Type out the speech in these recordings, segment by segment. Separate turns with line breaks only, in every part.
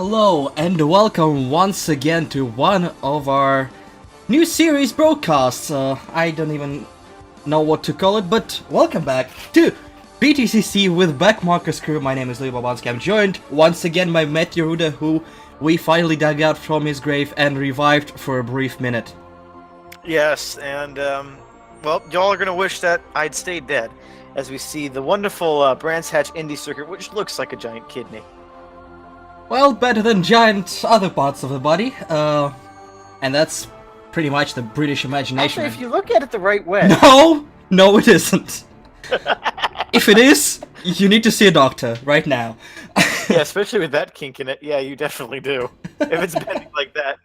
Hello and welcome once again to one of our new series broadcasts. I don't even know what to call it, but welcome back to BTCC with Backmarkers crew. My name is Lee Babanski. I'm joined once again by Matt Yehuda, who we finally dug out from his grave and revived for a brief minute.
Yes, and well, y'all are gonna wish that I'd stayed dead, as we see the wonderful Brands Hatch Indie Circuit, which looks like a giant kidney.
Well, better than giant other parts of the body, and that's pretty much the British imagination.
Actually, if you look at it the right way.
No, it isn't. If it is, you need to see a doctor right now.
Yeah, especially with that kink in it. Yeah, you definitely do. If it's bending like that,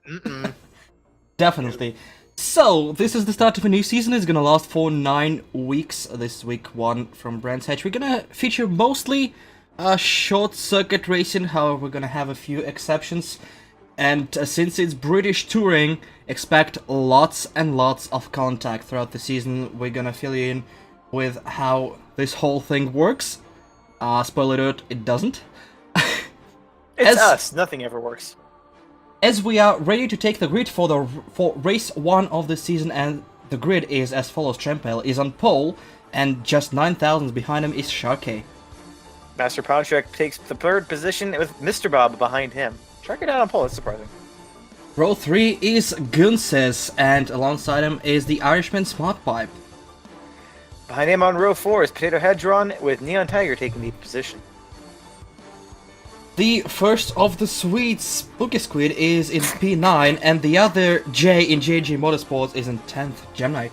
Definitely. So, this is the start of a new season. It's gonna last for 9 weeks. This week 1 from Brands Hatch. We're gonna feature mostly short circuit racing, however we're gonna have a few exceptions. And since it's British touring, expect lots and lots of contact throughout the season. We're gonna fill you in with how this whole thing works. Spoiler alert, it doesn't.
it's us. Nothing ever works.
As we are ready to take the grid for race 1 of the season, and the grid is as follows. Trempel is on pole, and just 9,000 behind him is Sharkey.
Master Contract takes the 3rd position with Mr. Bob behind him. Track it out on pole, that's surprising.
Row 3 is Gunses, and alongside him is the Irishman Smart Pipe.
Behind him on row 4 is Potato Hedron, with Neon Tiger taking the position.
The first of the Swedes, Boogie Squid, is in P9, and the other J in JG Motorsports is in 10th, Gemini.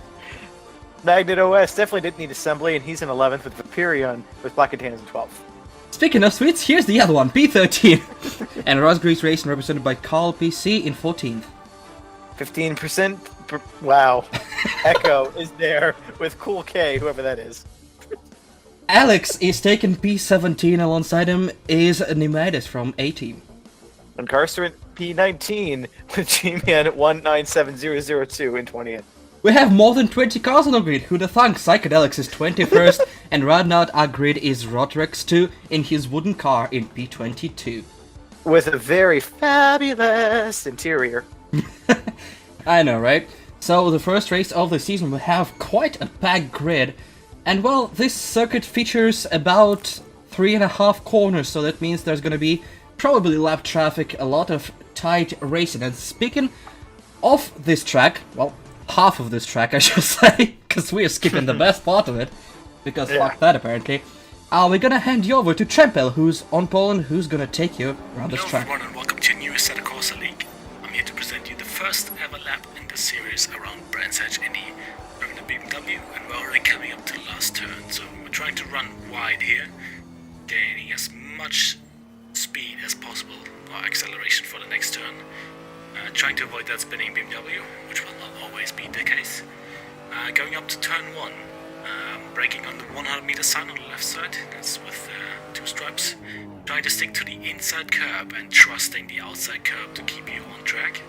Magnet OS definitely didn't need assembly, and he's in 11th with Vaporeon, with Black and Tan in 12th.
Speaking of Swedes, here's the other one, P13. And Rosgrease Racing, represented by Carl PC, in 14th.
15%, wow. Echo is there with Cool K, whoever that is.
Alex is taking P17, alongside him is Nemidis from A-Team.
Incarcerate P19 with G-Man 197002 in 20th.
We have more than 20 cars on the grid. Who'da thunk? Psychedelics is 21st, and rounding out our grid is Rodrex 2 in his wooden car in P22.
With a very fabulous interior.
I know, right? So the first race of the season will have quite a packed grid. And well, this circuit features about 3.5 corners, so that means there's gonna be probably lap traffic, a lot of tight racing. And speaking of this track, well, half of this track I should say, because we are skipping the best part of it, because fuck that apparently. We're gonna hand you over to Trempel, who's on pole and who's gonna take you around this track.
Hello everyone and welcome to a new Assetto Corsa League. I'm here to present you the first ever lap in this series around Brands Hatch Indy. We're in the BMW and we're already coming up to the last turn, so we're trying to run wide here, gaining as much speed as possible, or acceleration for the next turn. Trying to avoid that spinning BMW, which will not always be the case. Going up to turn 1, braking on the 100 meter sign on the left side, that's with 2 stripes. Trying to stick to the inside curb and trusting the outside curb to keep you on track.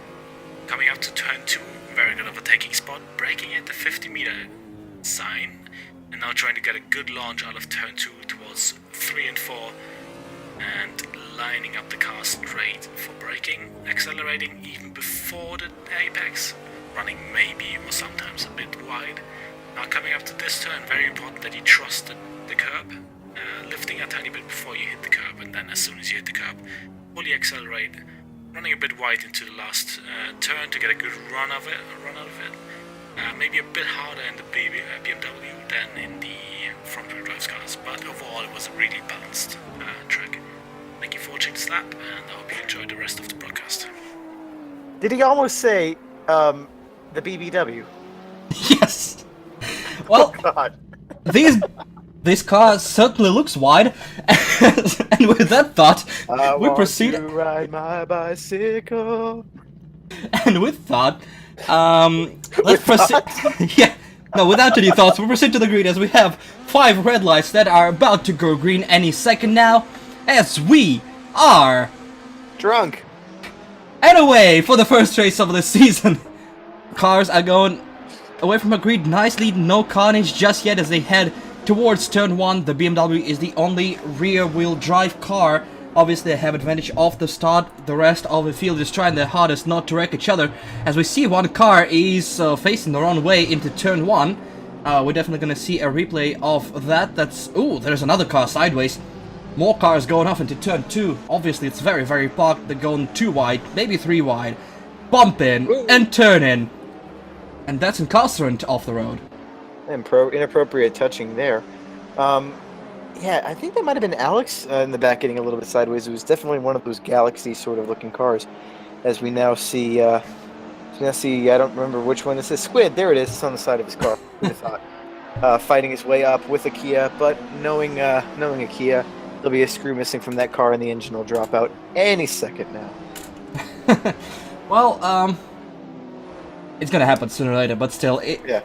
Coming up to turn 2, very good overtaking spot, braking at the 50 meter sign, and now trying to get a good launch out of turn 2 towards 3 and 4. And lining up the car straight for braking, accelerating even before the apex, running maybe or sometimes a bit wide. Now coming up to this turn, very important that you trust the curb, lifting a tiny bit before you hit the curb, and then as soon as you hit the curb, fully accelerate, running a bit wide into the last turn to get a good run out of it. Maybe a bit harder in the BMW than in the front-wheel drive cars, but overall it was a really balanced track. Thank you for watching this lap, and I hope you enjoyed the rest of the broadcast.
Did he almost say, the BBW?
Yes! Well,
Oh, God.
this car certainly looks wide, and with that thought, we proceed.
To ride my bicycle.
And with that, let's proceed. Yeah, no, without any thoughts, we proceed to the grid as we have 5 red lights that are about to go green any second now, as we are
Drunk.
and away for the first race of the season. Cars are going away from a grid nicely, no carnage just yet as they head towards turn 1. The BMW is the only rear-wheel drive car Obviously, they have advantage of the start. The rest of the field is trying their hardest not to wreck each other. As we see, one car is facing the wrong way into turn 1. We're definitely going to see a replay of that. That's... Ooh, there's another car sideways. More cars going off into turn 2. Obviously, it's very, very parked. They're going 2 wide, maybe 3 wide. Bump in and turn in. And that's incarcerant off the road.
Inappropriate touching there. Yeah, I think that might have been Alex in the back getting a little bit sideways. It was definitely one of those Galaxy sort of looking cars. As we now see, I don't remember which one this is. Squid, there it is. It's on the side of his car. I thought. Fighting his way up with a Kia, but knowing a Kia, there'll be a screw missing from that car and the engine will drop out any second now.
Well, it's gonna happen sooner or later, but still,
yeah.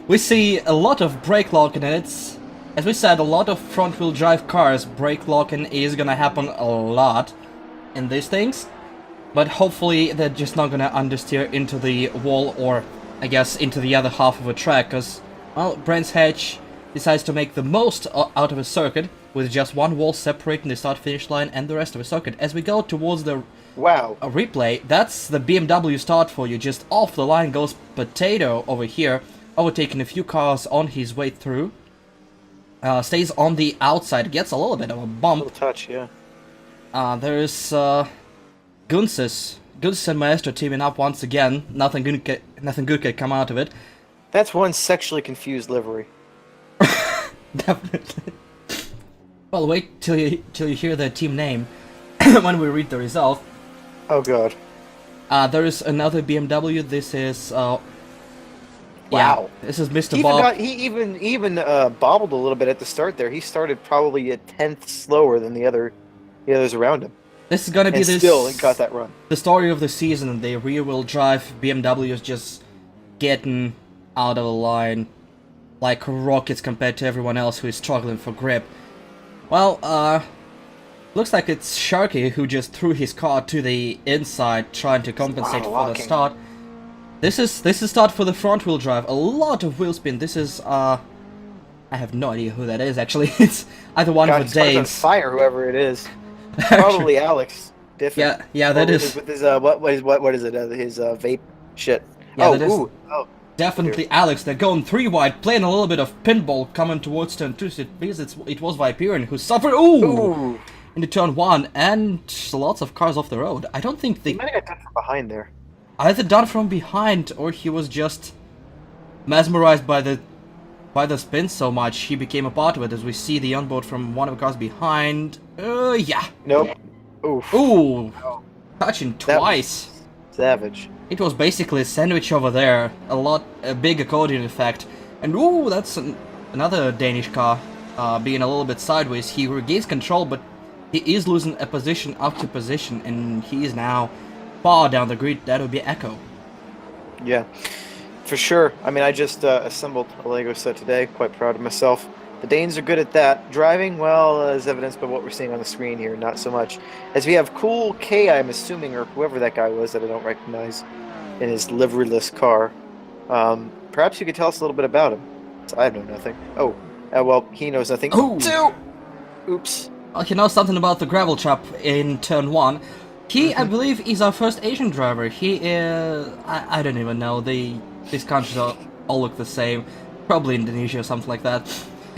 We see a lot of brake locking, and it's, as we said, a lot of front-wheel drive cars. Brake locking is gonna happen a lot in these things, but hopefully they're just not gonna understeer into the wall, or I guess into the other half of a track, because, well, Brands Hatch decides to make the most out of a circuit with just one wall separating the start-finish line and the rest of the circuit. As we go towards the replay, that's the BMW start for you. Just off the line goes Potato over here, overtaking a few cars on his way through. Stays on the outside, gets a little bit of a bump.
A little touch, yeah.
There's Gunsis and Maestro teaming up once again. Nothing good can come out of it.
That's one sexually confused livery.
Definitely. Well, wait till you hear the team name when we read the result.
Oh god.
There is another BMW. This is
wow.
This is Mr. Bob.
He even bobbled a little bit at the start there. He started probably a tenth slower than the others around him.
This is gonna be
still he got that run.
The story of the season. The rear-wheel drive BMW is just getting out of the line like rockets compared to everyone else who is struggling for grip. Well, looks like it's Sharky who just threw his car to the inside, trying to compensate for the start. This is start for the front wheel drive. A lot of wheel spin. This is I have no idea who that is actually. It's either one of the Danes.
On fire, whoever it is. Probably Alex. Different.
Yeah, that is.
With his what is it? His vape shit.
Yeah,
Oh.
Definitely Alex. They're going 3 wide, playing a little bit of pinball coming towards turn 2. Because it was Viperian who suffered. Ooh! Into turn 1, and lots of cars off the road. I don't think
he might have got done from behind there.
Either done from behind, or he was just mesmerized by the spin so much he became a part of it. As we see the onboard from one of the cars behind. Yeah.
Nope. Oof.
Ooh. Touching twice.
Savage.
It was basically a sandwich over there, a big accordion effect, and ooh, that's another Danish car being a little bit sideways. He regains control, but he is losing a position up to position, and he is now far down the grid. That would be Echo.
Yeah, for sure. I mean, I just assembled a Lego set today. Quite proud of myself. The Danes are good at that. Driving, well, as evidenced by what we're seeing on the screen here, not so much. As we have Cool K, I'm assuming, or whoever that guy was that I don't recognize, in his liveryless car. Perhaps you could tell us a little bit about him. I know nothing. Oh, well, he knows nothing.
Oh!
Oops.
Well, he knows something about the gravel trap in turn 1. He, I believe, is our first Asian driver. He is... I don't even know. These countries all look the same. Probably Indonesia or something like that.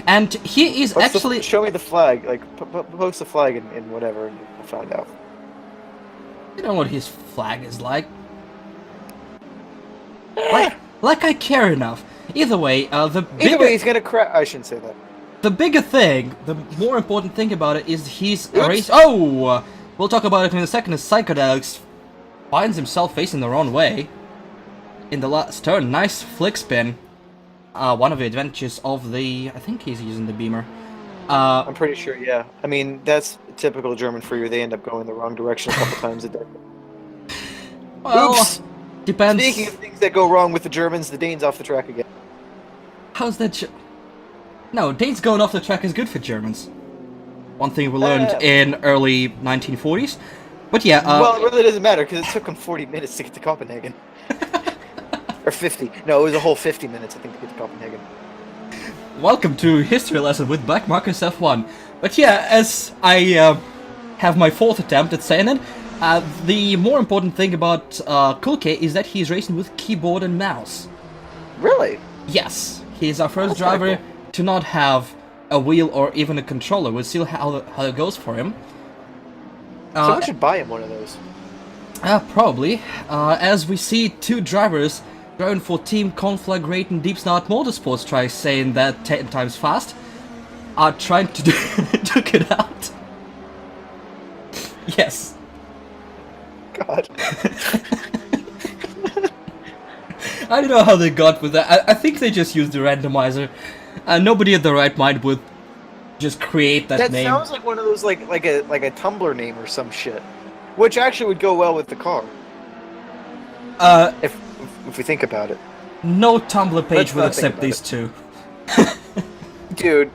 And he is actually...
Show me the flag. Like, post the flag in whatever, and we'll find out.
You know what his flag is like. Like I care enough. Either way,
he's gonna crash. I shouldn't say that.
The bigger thing, the more important thing about it is he's race. Oh! We'll talk about it in a second. As Psychedelics finds himself facing the wrong way in the last turn. Nice flick spin. One of the advantages of the... I think he's using the Beamer.
I'm pretty sure, yeah. I mean, that's typical German for you. They end up going the wrong direction a couple times a day.
Well,
oops!
Depends.
Speaking of things that go wrong with the Germans, the Danes off the track again.
How's that... No, Danes going off the track is good for Germans. One thing we learned in early 1940s. But yeah...
well, it really doesn't matter, because it took them 40 minutes to get to Copenhagen. Or 50. No, it was a whole 50 minutes, I think, to get to Copenhagen.
Welcome to History Lesson with Black Marcus F1. But yeah, as I have my fourth attempt at saying it. The more important thing about Kulke is that he's racing with keyboard and mouse.
Really?
Yes, he's our first
That's kinda
driver
cool.
to not have a wheel or even a controller. We'll see how it goes for him.
Someone should buy him one of those.
Probably. As we see two drivers driving for Team Conflagrating Deep Snot Motorsports, try saying that 10 times fast, are trying to duke it out. Yes.
God.
I don't know how they got with that. I think they just used the randomizer. Nobody at the right mind would just create that name.
That sounds like one of those like a Tumblr name or some shit, which actually would go well with the car. If we think about it.
No Tumblr page
Let's
will
not think
accept
about
these
it.
two.
Dude,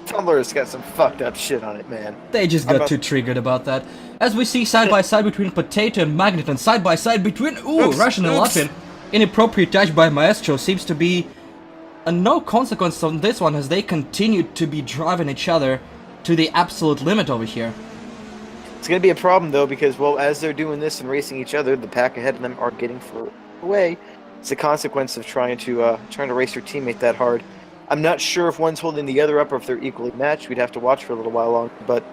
Tumblr's got some fucked up shit on it, man.
They just got too triggered about that. As we see side by side between Potato and Magnet, and side by side between Russian and Latvian. Inappropriate touch by Maestro seems to be no consequence on this one, as they continue to be driving each other to the absolute limit over here.
It's going to be a problem, though, because, well, as they're doing this and racing each other, the pack ahead of them are getting further away. It's a consequence of trying to race your teammate that hard. I'm not sure if one's holding the other up or if they're equally matched. We'd have to watch for a little while longer, but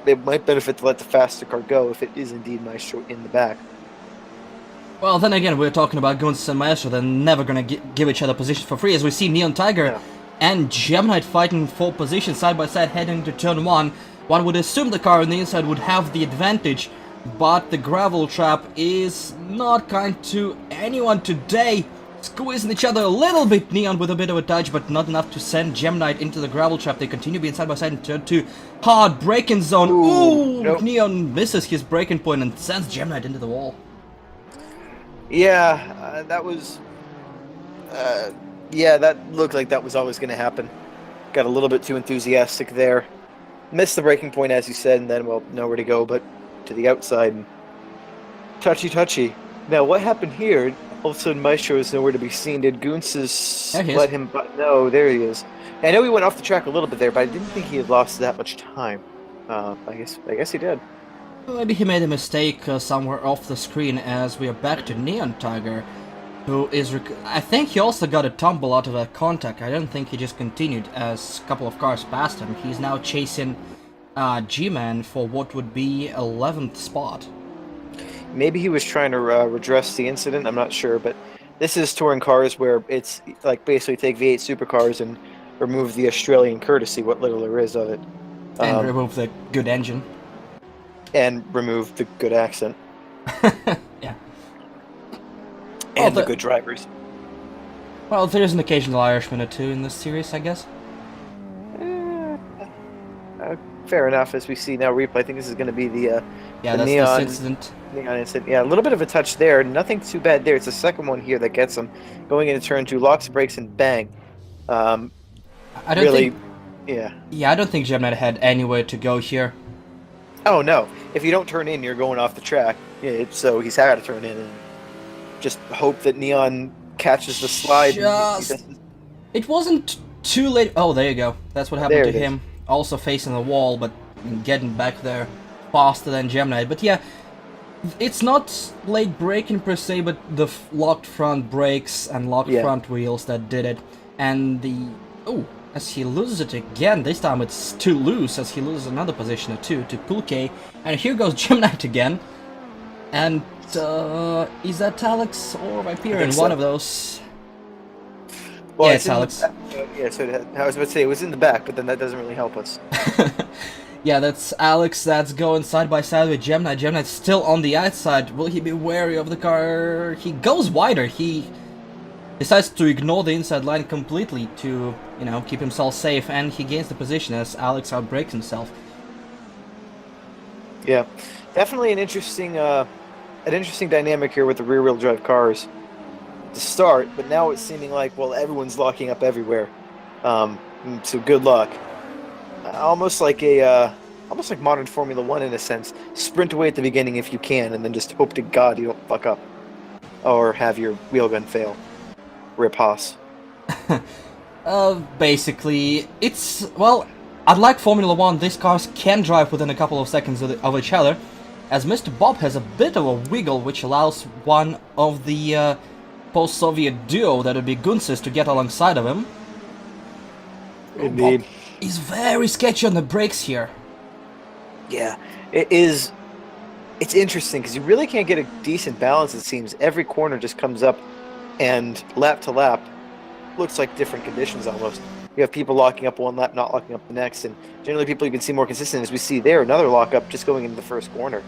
it might benefit to let the faster car go if it is indeed Maestro in the back.
Well, then again, we're talking about Guns and Maestro. They're never gonna give each other positions for free, as we see Neon Tiger and Gemini fighting for position side by side heading to turn 1. One would assume the car on the inside would have the advantage, but the gravel trap is not kind to anyone today. Squeezing each other a little bit, Neon with a bit of a touch, but not enough to send Gemini into the gravel trap. They continue being side by side in turn 2. Hard braking zone. Ooh,
nope.
Neon misses his braking point and sends Gemini into the wall.
Yeah, that was... yeah, that looked like that was always going to happen. Got a little bit too enthusiastic there. Missed the breaking point, as you said, and then, well, nowhere to go but to the outside. And touchy. Now, what happened here? All of a sudden, Maestro is nowhere to be seen. Did Goonses let him... No, there he is. I know he went off the track a little bit there, but I didn't think he had lost that much time. I guess he did.
Maybe he made a mistake somewhere off the screen, as we are back to Neon Tiger, who is... I think he also got a tumble out of that contact. I don't think he just continued, as a couple of cars passed him. He's now chasing G-Man for what would be 11th spot.
Maybe he was trying to redress the incident, I'm not sure, but this is touring cars where it's like basically take V8 supercars and remove the Australian courtesy, what little there is of it.
And remove the good engine.
And remove the good accent.
Yeah.
And the good drivers.
Well, there's an occasional Irishman or two in this series, I guess.
Fair enough, as we see now replay. I think this is going to be the
that's
neon
this incident.
Neon incident. Yeah, a little bit of a touch there. Nothing too bad there. It's the second one here that gets him going into turn 2. Locks, brakes, and bang.
I don't
really,
think...
Yeah.
Yeah, I don't think Gemini had anywhere to go here.
Oh, no. If you don't turn in, you're going off the track. Yeah, so he's had to turn in and just hope that Neon catches the slide.
It wasn't too late. Oh, there you go. That's what happened to him. Also facing the wall, but getting back there faster than Gemini. But yeah, it's not late braking per se, but the locked front brakes and locked front wheels that did it. And the... Oh, as he loses it again, this time it's too loose, as he loses another position or two to Pulke. And here goes Gemini again. And is that Alex or Viper in one of those?
Well,
yeah, it's Alex.
Yeah, so I was about to say it was in the back, but then that doesn't really help us.
Yeah, that's Alex that's going side by side with Gemini. Gemini's still on the outside. Will he be wary of the car? He goes wider. He decides to ignore the inside line completely to, you know, keep himself safe, and he gains the position as Alex outbrakes himself.
Yeah, definitely an interesting dynamic here with the rear-wheel drive cars to start, but now it's seeming like, well, everyone's locking up everywhere. So good luck. Almost like modern Formula One in a sense. Sprint away at the beginning if you can, and then just hope to God you don't fuck up or have your wheel gun fail. Rip Haas.
Basically, it's, well, unlike Formula 1, these cars can drive within a couple of seconds of each other, as Mr. Bob has a bit of a wiggle which allows one of the post-Soviet duo, that would be Gunsis, to get alongside of him.
Indeed.
Bob is very sketchy on the brakes here.
Yeah, it is. It's interesting because you really can't get a decent balance, it seems. Every corner just comes up, and lap to lap looks like different conditions almost. You have people locking up one lap, not locking up the next, and generally people you can see more consistent, as we see there, another lockup just going into the first corner.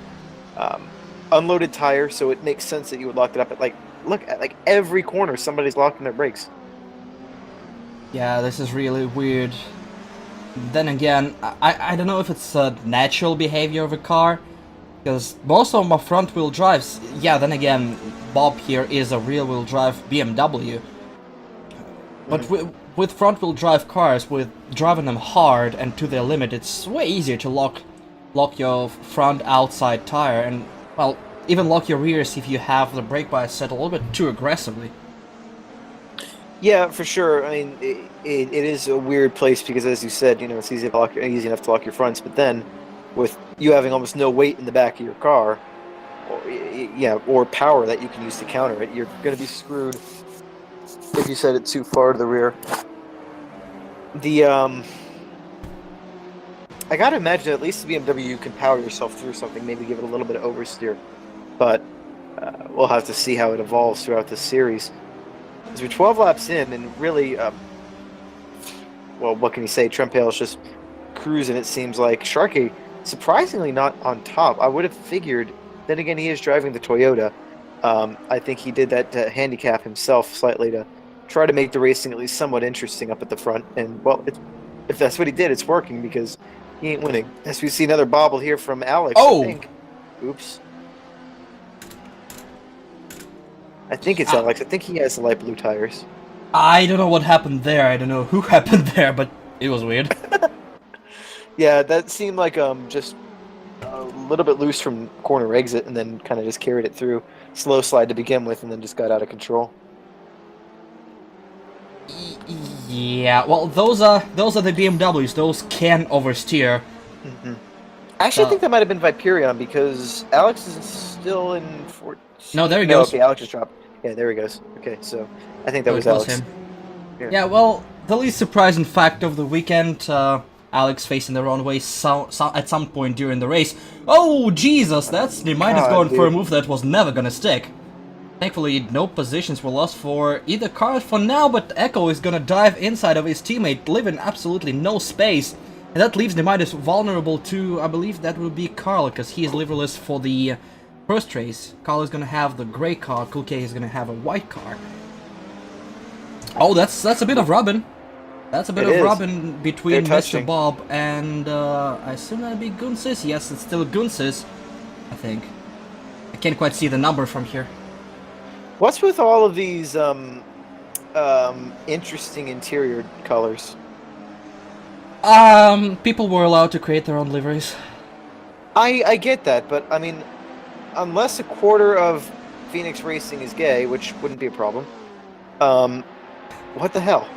Unloaded tire, so it makes sense that you would lock it up at, like, look at, like, every corner somebody's locking their brakes.
Yeah, this is really weird. Then again, I don't know if it's a natural behavior of a car, because most of them are front-wheel drives. Yeah, then again, Bob here is a rear-wheel drive BMW. But with front-wheel drive cars, with driving them hard and to their limit, it's way easier to lock your front outside tire and, well, even lock your rears if you have the brake bias set a little bit too aggressively.
Yeah, for sure. I mean, it is a weird place because, as you said, you know, it's easy enough to lock your fronts, but then with you having almost no weight in the back of your car, or power that you can use to counter it, you're going to be screwed if you set it too far to the rear. I gotta imagine at least the BMW you can power yourself through something, maybe give it a little bit of oversteer, but we'll have to see how it evolves throughout this series. As we're 12 laps in, and really, well, what can you say? Trempale's just cruising, it seems like. Sharkey, surprisingly not on top. I would have figured, then again, he is driving the Toyota. I think he did that to handicap himself slightly to try to make the racing at least somewhat interesting up at the front. And, well, if that's what he did, it's working because he ain't winning. As we see another bobble here from Alex,
Oh!
I think. Oops. I think it's Alex. I think he has the light blue tires.
I don't know what happened there. I don't know who happened there, but it was weird.
Yeah, that seemed like just a little bit loose from corner exit, and then kind of just carried it through. Slow slide to begin with, and then just got out of control.
Yeah, well, those are the BMWs. Those can oversteer.
Mm-hmm. Actually, I think that might have been Viperion because Alex is still in 14.
No, there he goes.
Okay, Alex just dropped. Yeah, there he goes. Okay, so I think that was Alex.
him. Yeah, well, the least surprising fact of the weekend, Alex facing the wrong way at some point during the race. Oh, Jesus, they might have gone for a move that was never gonna stick. Thankfully, no positions were lost for either car for now, but Echo is gonna dive inside of his teammate, leaving absolutely no space. And that leaves Nemitis vulnerable to, I believe that will be Carl, because he is liverless for the first race. Carl is gonna have the gray car, Cool K is gonna have a white car. Oh, that's a bit of rubbing. That's a bit of rubbing between Mr. Bob and, I assume that'd be Gunsis? Yes, it's still Gunsis, I think. I can't quite see the number from here.
What's with all of these interesting interior colors?
People were allowed to create their own liveries.
I get that, but I mean, unless a quarter of Phoenix Racing is gay, which wouldn't be a problem, what the hell?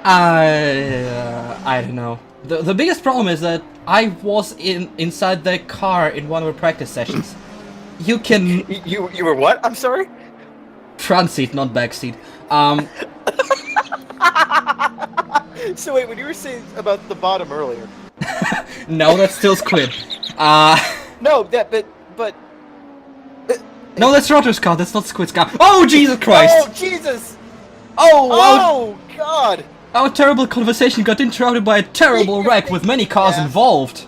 I don't know. The biggest problem is that I was inside the car in one of the practice sessions. You can...
You were what? I'm sorry?
Front seat, not back seat.
So wait, when you were saying about the bottom earlier...
No, that's still Squid.
No, but...
No, that's Rotter's car, that's not Squid's car. Oh, Jesus Christ!
Oh, Jesus!
Oh,
God!
Our terrible conversation got interrupted by a terrible wreck with many cars involved.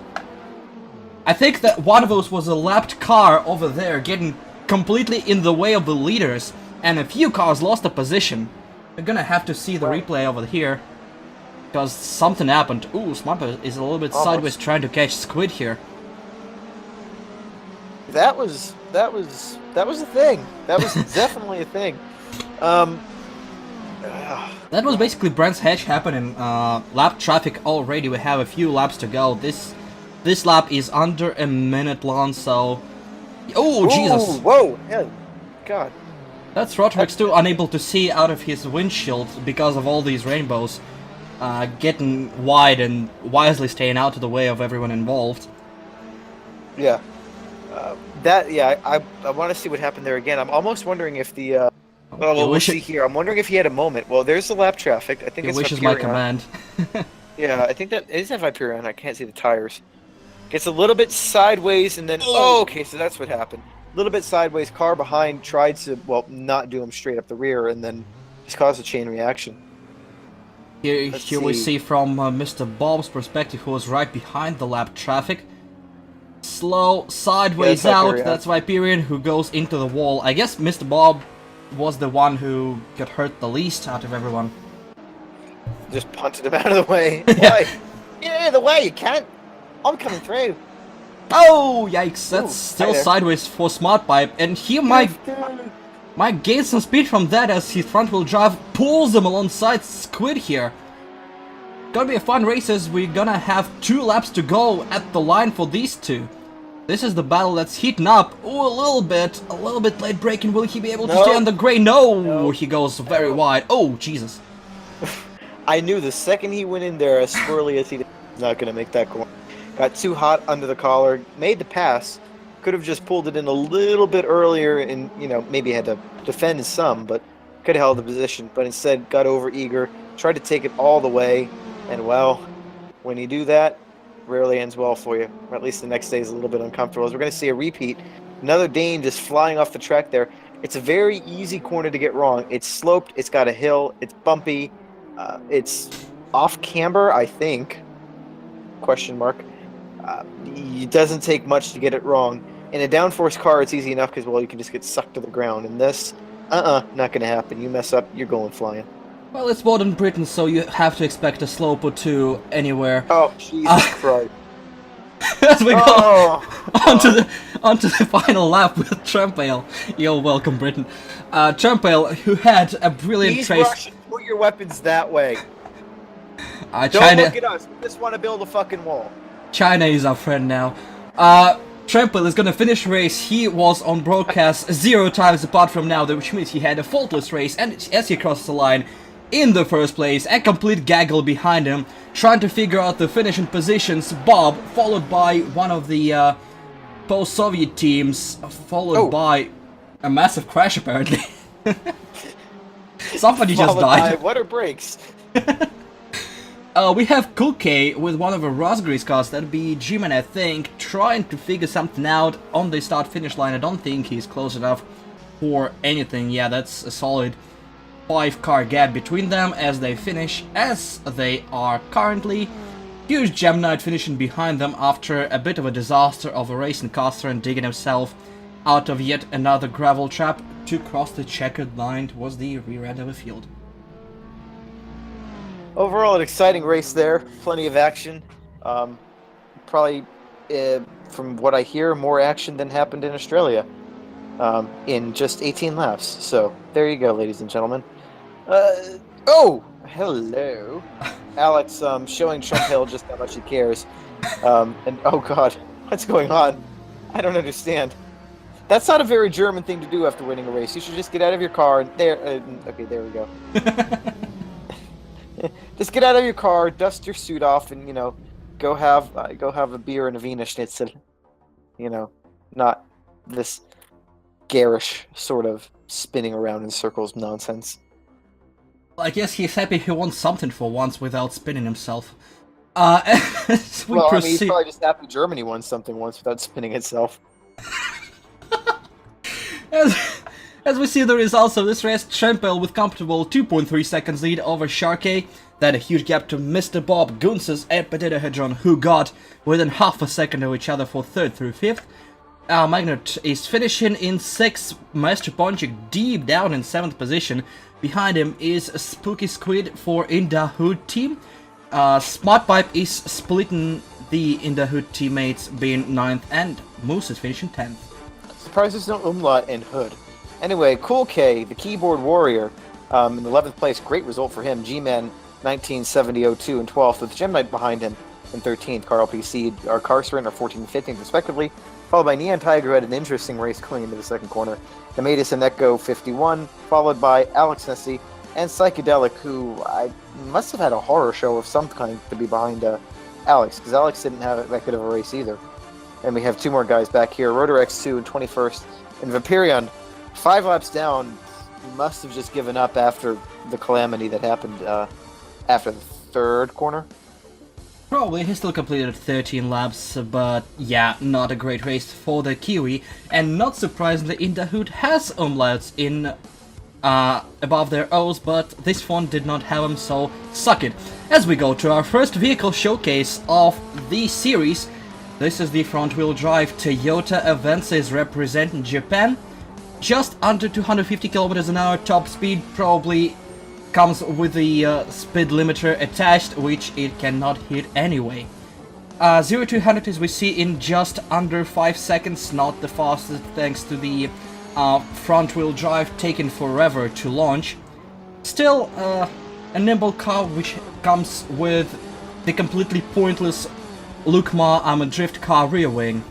I think that one of those was a lapped car over there, getting completely in the way of the leaders, and a few cars lost a position. We're gonna have to see the replay over here, because something happened. Ooh, Smumper is a little bit sideways trying to catch Squid here.
That was a thing. That was definitely a thing.
That was basically Brand's Hedge happening. Lap traffic already. We have a few laps to go. This lap is under a minute long, so... Oh, Jesus!
Whoa! Yeah, God.
That's Roderick still unable to see out of his windshield because of all these rainbows. getting wide and wisely staying out of the way of everyone involved.
Yeah. I want to see what happened there again. I'm almost wondering if the we'll see here. I'm wondering if he had a moment. Well, there's the lap traffic. I think
Your
it's
wish is my
Hyperion.
command.
Yeah, I think that is that Hyperion. I can't see the tires. Gets a little bit sideways and then oh, okay, so that's what happened. A little bit sideways. Car behind tried to not do him straight up the rear and then just caused a chain reaction.
Here we see from Mr. Bob's perspective, who was right behind the lap traffic. Slow, sideways out, that's Hyperion, who goes into the wall. I guess Mr. Bob was the one who got hurt the least out of everyone.
Just punted him out of the way. Why? Get out of the way, you can't. I'm coming through.
Oh, yikes, that's
Ooh,
still sideways for Smart Pipe, and he might gain some speed from that as his front wheel drive pulls him alongside Squid here. Gonna be a fun race as we're gonna have 2 laps to go at the line for these two. This is the battle that's heating up. Oh, a little bit late braking. Will he be able to stay on the gray? No, he goes very wide. Oh, Jesus.
I knew the second he went in there, as swirly as he did, he was not gonna make that corner. Got too hot under the collar, made the pass. Could have just pulled it in a little bit earlier and, maybe had to defend some, but could have held the position. But instead, got over eager, tried to take it all the way. And well, when you do that, rarely ends well for you. Or at least the next day is a little bit uncomfortable. As we're going to see a repeat. Another Dane just flying off the track there. It's a very easy corner to get wrong. It's sloped. It's got a hill. It's bumpy. It's off camber, I think. Question mark. It doesn't take much to get it wrong. In a downforce car, it's easy enough because, well, you can just get sucked to the ground. And this, not going to happen. You mess up, you're going flying.
Well, it's modern Britain, so you have to expect a slope or two anywhere.
Oh, Jesus Christ.
As we go onto the final lap with Trumpale. You're welcome, Britain. Trumpale, who had a brilliant race.
Russian, put your weapons that way. Don't
China,
look at us. We just want to build a fucking wall.
China is our friend now. Trumpale is gonna finish race. He was on broadcast 0 times apart from now, which means he had a faultless race. And as he crosses the line in the first place, a complete gaggle behind him, trying to figure out the finishing positions. Bob, followed by one of the post-Soviet teams, followed by a massive crash apparently. Somebody just died.
What are brakes?
We have Cool K with one of the Rosgary's cars, that'd be G-Man I think, trying to figure something out on the start-finish line. I don't think he's close enough for anything. Yeah, that's a solid 5-car gap between them as they finish as they are currently. Huge Gem Knight finishing behind them after a bit of a disaster of a racing caster and digging himself out of yet another gravel trap to cross the checkered line towards the rear end of the field.
Overall, an exciting race there. Plenty of action. Probably, from what I hear, more action than happened in Australia in just 18 laps. So there you go, ladies and gentlemen. Oh, hello. Alex showing Trumpale just how much he cares. And oh god, what's going on? I don't understand. That's not a very German thing to do after winning a race. You should just get out of your car and there. Okay, there we go. Just get out of your car, dust your suit off, and go have a beer and a Wiener Schnitzel. Not this garish sort of spinning around in circles nonsense.
I guess he's happy he won something for once without spinning himself. As we proceed...
he's probably just happy Germany won something once without spinning itself.
As we see the results of this race, Trumpale with comfortable 2.3 seconds lead over Sharkey. Then a huge gap to Mr. Bob, Gunses, and Potato Hedron, who got within half a second of each other for 3rd through 5th. Magnet is finishing in 6th, Maestro Ponchik deep down in 7th position. Behind him is Spooky Squid for In the Hood team. Smart Pipe is splitting the In the Hood teammates, being 9th, and Moose is finishing 10th.
Surprised there's no umlaut in Hood. Anyway, Cool K, the keyboard warrior, in 11th place. Great result for him. G-Man 1970-02 in 12th, with Gem Knight behind him in 13th. Carl PC, our Carcerin are 14th and 15th respectively, followed by Neon Tiger, who had an interesting race going into the second corner. Demetis and Echo 51, followed by Alex Nessie and Psychedelic, who I must have had a horror show of some kind to be behind Alex, because Alex didn't have that good of a race either. And we have two more guys back here, Rotor X2 in 21st, and Vaporeon, 5 laps down, must have just given up after the calamity that happened after the 3rd corner.
Probably, he still completed 13 laps, but yeah, not a great race for the Kiwi, and not surprisingly, Indahood has umlauts in above their O's, but this font did not have them, so suck it. As we go to our first vehicle showcase of the series, this is the front-wheel drive Toyota Avensis representing Japan. Just under 250 kilometers an hour top speed, probably comes with the speed limiter attached, which it cannot hit anyway. 0 to 100 as we see in just under 5 seconds, not the fastest thanks to the front-wheel drive taking forever to launch. Still a nimble car which comes with the completely pointless Look Ma, I'm a drift car rear wing.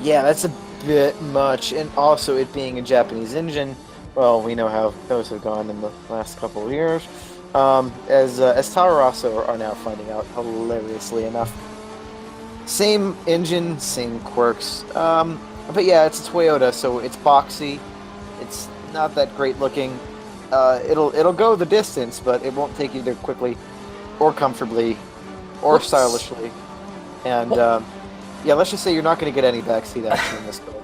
Yeah, that's a bit much, and also it being a Japanese engine, well, we know how those have gone in the last couple of years, as Taro Rosso are now finding out, hilariously enough. Same engine, same quirks, but yeah, it's a Toyota, so it's boxy, it's not that great looking, it'll go the distance, but it won't take you there quickly, or comfortably, or stylishly, and yeah, let's just say you're not going to get any backseat action in this build.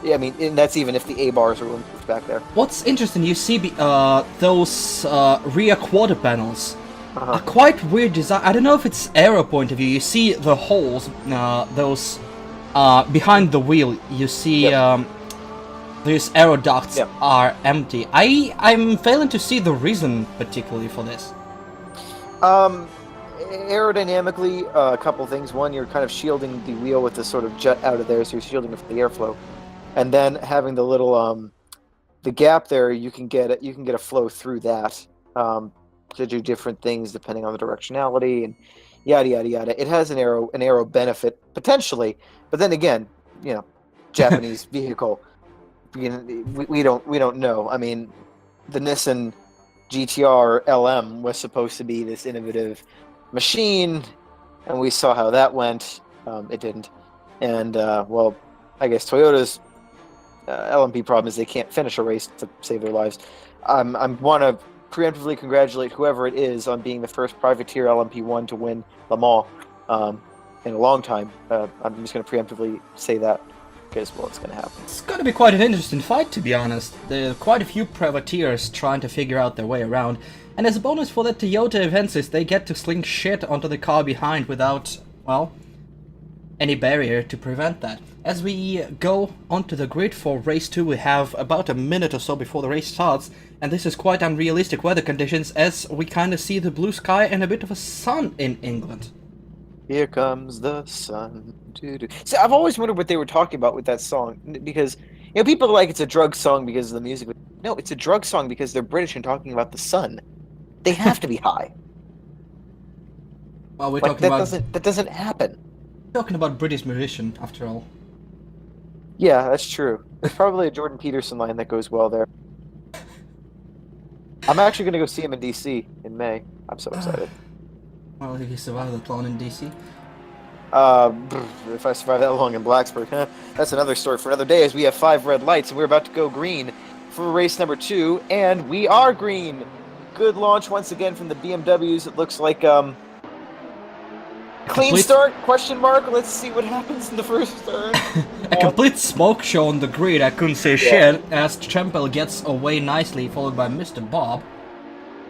And that's even if the A-bars are removed back there.
What's interesting, you see those rear quarter panels. A quite weird design. I don't know if it's aero point of view. You see the holes, those behind the wheel. You see these aero ducts are empty. I'm failing to see the reason particularly for this.
Aerodynamically, a couple things. One, you're kind of shielding the wheel with this sort of jet out of there, so you're shielding it from the airflow. And then having the little the gap there, you can get a flow through that to do different things depending on the directionality and yada yada yada. It has an aero benefit potentially, but then again, Japanese vehicle, we don't know. I mean, the Nissan GTR LM was supposed to be this innovative machine, and we saw how that went. It didn't, and well, I guess Toyota's LMP problem is they can't finish a race to save their lives. I want to preemptively congratulate whoever it is on being the first privateer LMP1 to win Le Mans in a long time. I'm just going to preemptively say that because, well, it's going to happen.
It's going to be quite an interesting fight, to be honest. There are quite a few privateers trying to figure out their way around. And as a bonus for the Toyota Avensis, they get to sling shit onto the car behind without, well, any barrier to prevent that. As we go onto the grid for race 2, we have about a minute or so before the race starts, and this is quite unrealistic weather conditions as we kind of see the blue sky and a bit of a sun in England.
Here comes the sun. See, I've always wondered what they were talking about with that song, because people are like it's a drug song because of the music. No, it's a drug song because they're British and talking about the sun. They have to be high.
Well, we're talking about
that doesn't happen.
Talking about British musician, after all.
Yeah, that's true. There's probably a Jordan Peterson line that goes well there. I'm actually going to go see him in DC in May. I'm so excited.
Well, if you survive that long in DC.
If I survive that long in Blacksburg, that's another story for another day, as we have 5 red lights and we're about to go green for race number 2, and we are green. Good launch once again from the BMWs. It looks like clean start, question mark. Let's see what happens in the first turn.
A complete smoke show on the grid, I couldn't say shit, as Trempel gets away nicely, followed by Mr. Bob.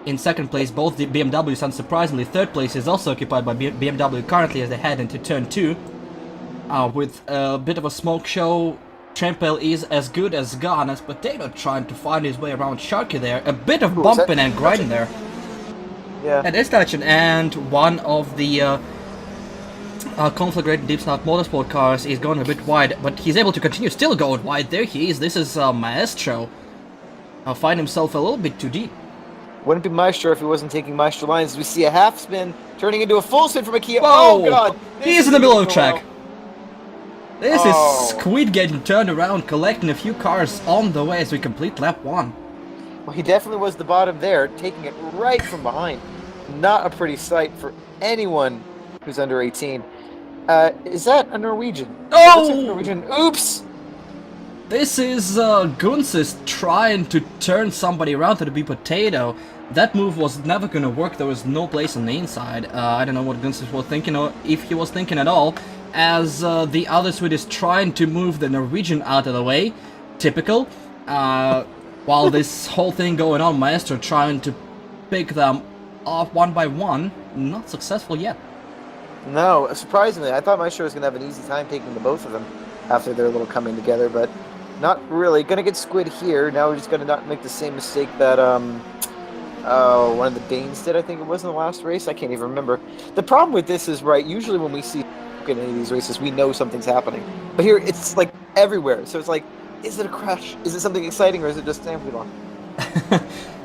In second place, both the BMWs, unsurprisingly. Third place is also occupied by BMW currently as they head into turn 2. With a bit of a smoke show, Trempel is as good as gone, as Potato trying to find his way around Sharky there. A bit of bumping and grinding there.
Yeah.
That is touching, and one of the conflagrated Deep Snout Motorsport cars is going a bit wide, but he's able to continue still going wide. There he is. This is Maestro. Find himself a little bit too deep.
Wouldn't be Maestro if he wasn't taking Maestro lines. We see a half spin turning into a full spin from a Kia.
Whoa!
Oh god!
He is in the middle of the track. This is Squid getting turned around, collecting a few cars on the way as we complete lap 1.
Well, he definitely was the bottom there, taking it right from behind. Not a pretty sight for anyone who's under 18. Is that a Norwegian? It looks like a
Oh!
Norwegian. Oops!
This is Gunsis trying to turn somebody around to be Potato. That move was never gonna work. There was no place on the inside. I don't know what Gunsis was thinking, or if he was thinking at all, as the other Swede is trying to move the Norwegian out of the way. Typical. While this whole thing going on, Maestro trying to pick them off one by one. Not successful yet.
No, surprisingly, I thought Maestro was going to have an easy time taking the both of them after their little coming together, but not really. Going to get squid here. Now we're just going to not make the same mistake that one of the Danes did, I think it was, in the last race. I can't even remember. The problem with this is, right, usually when we see in any of these races, we know something's happening. But here, it's like everywhere. So it's like, is it a crash? Is it something exciting, or is it just an ambulance?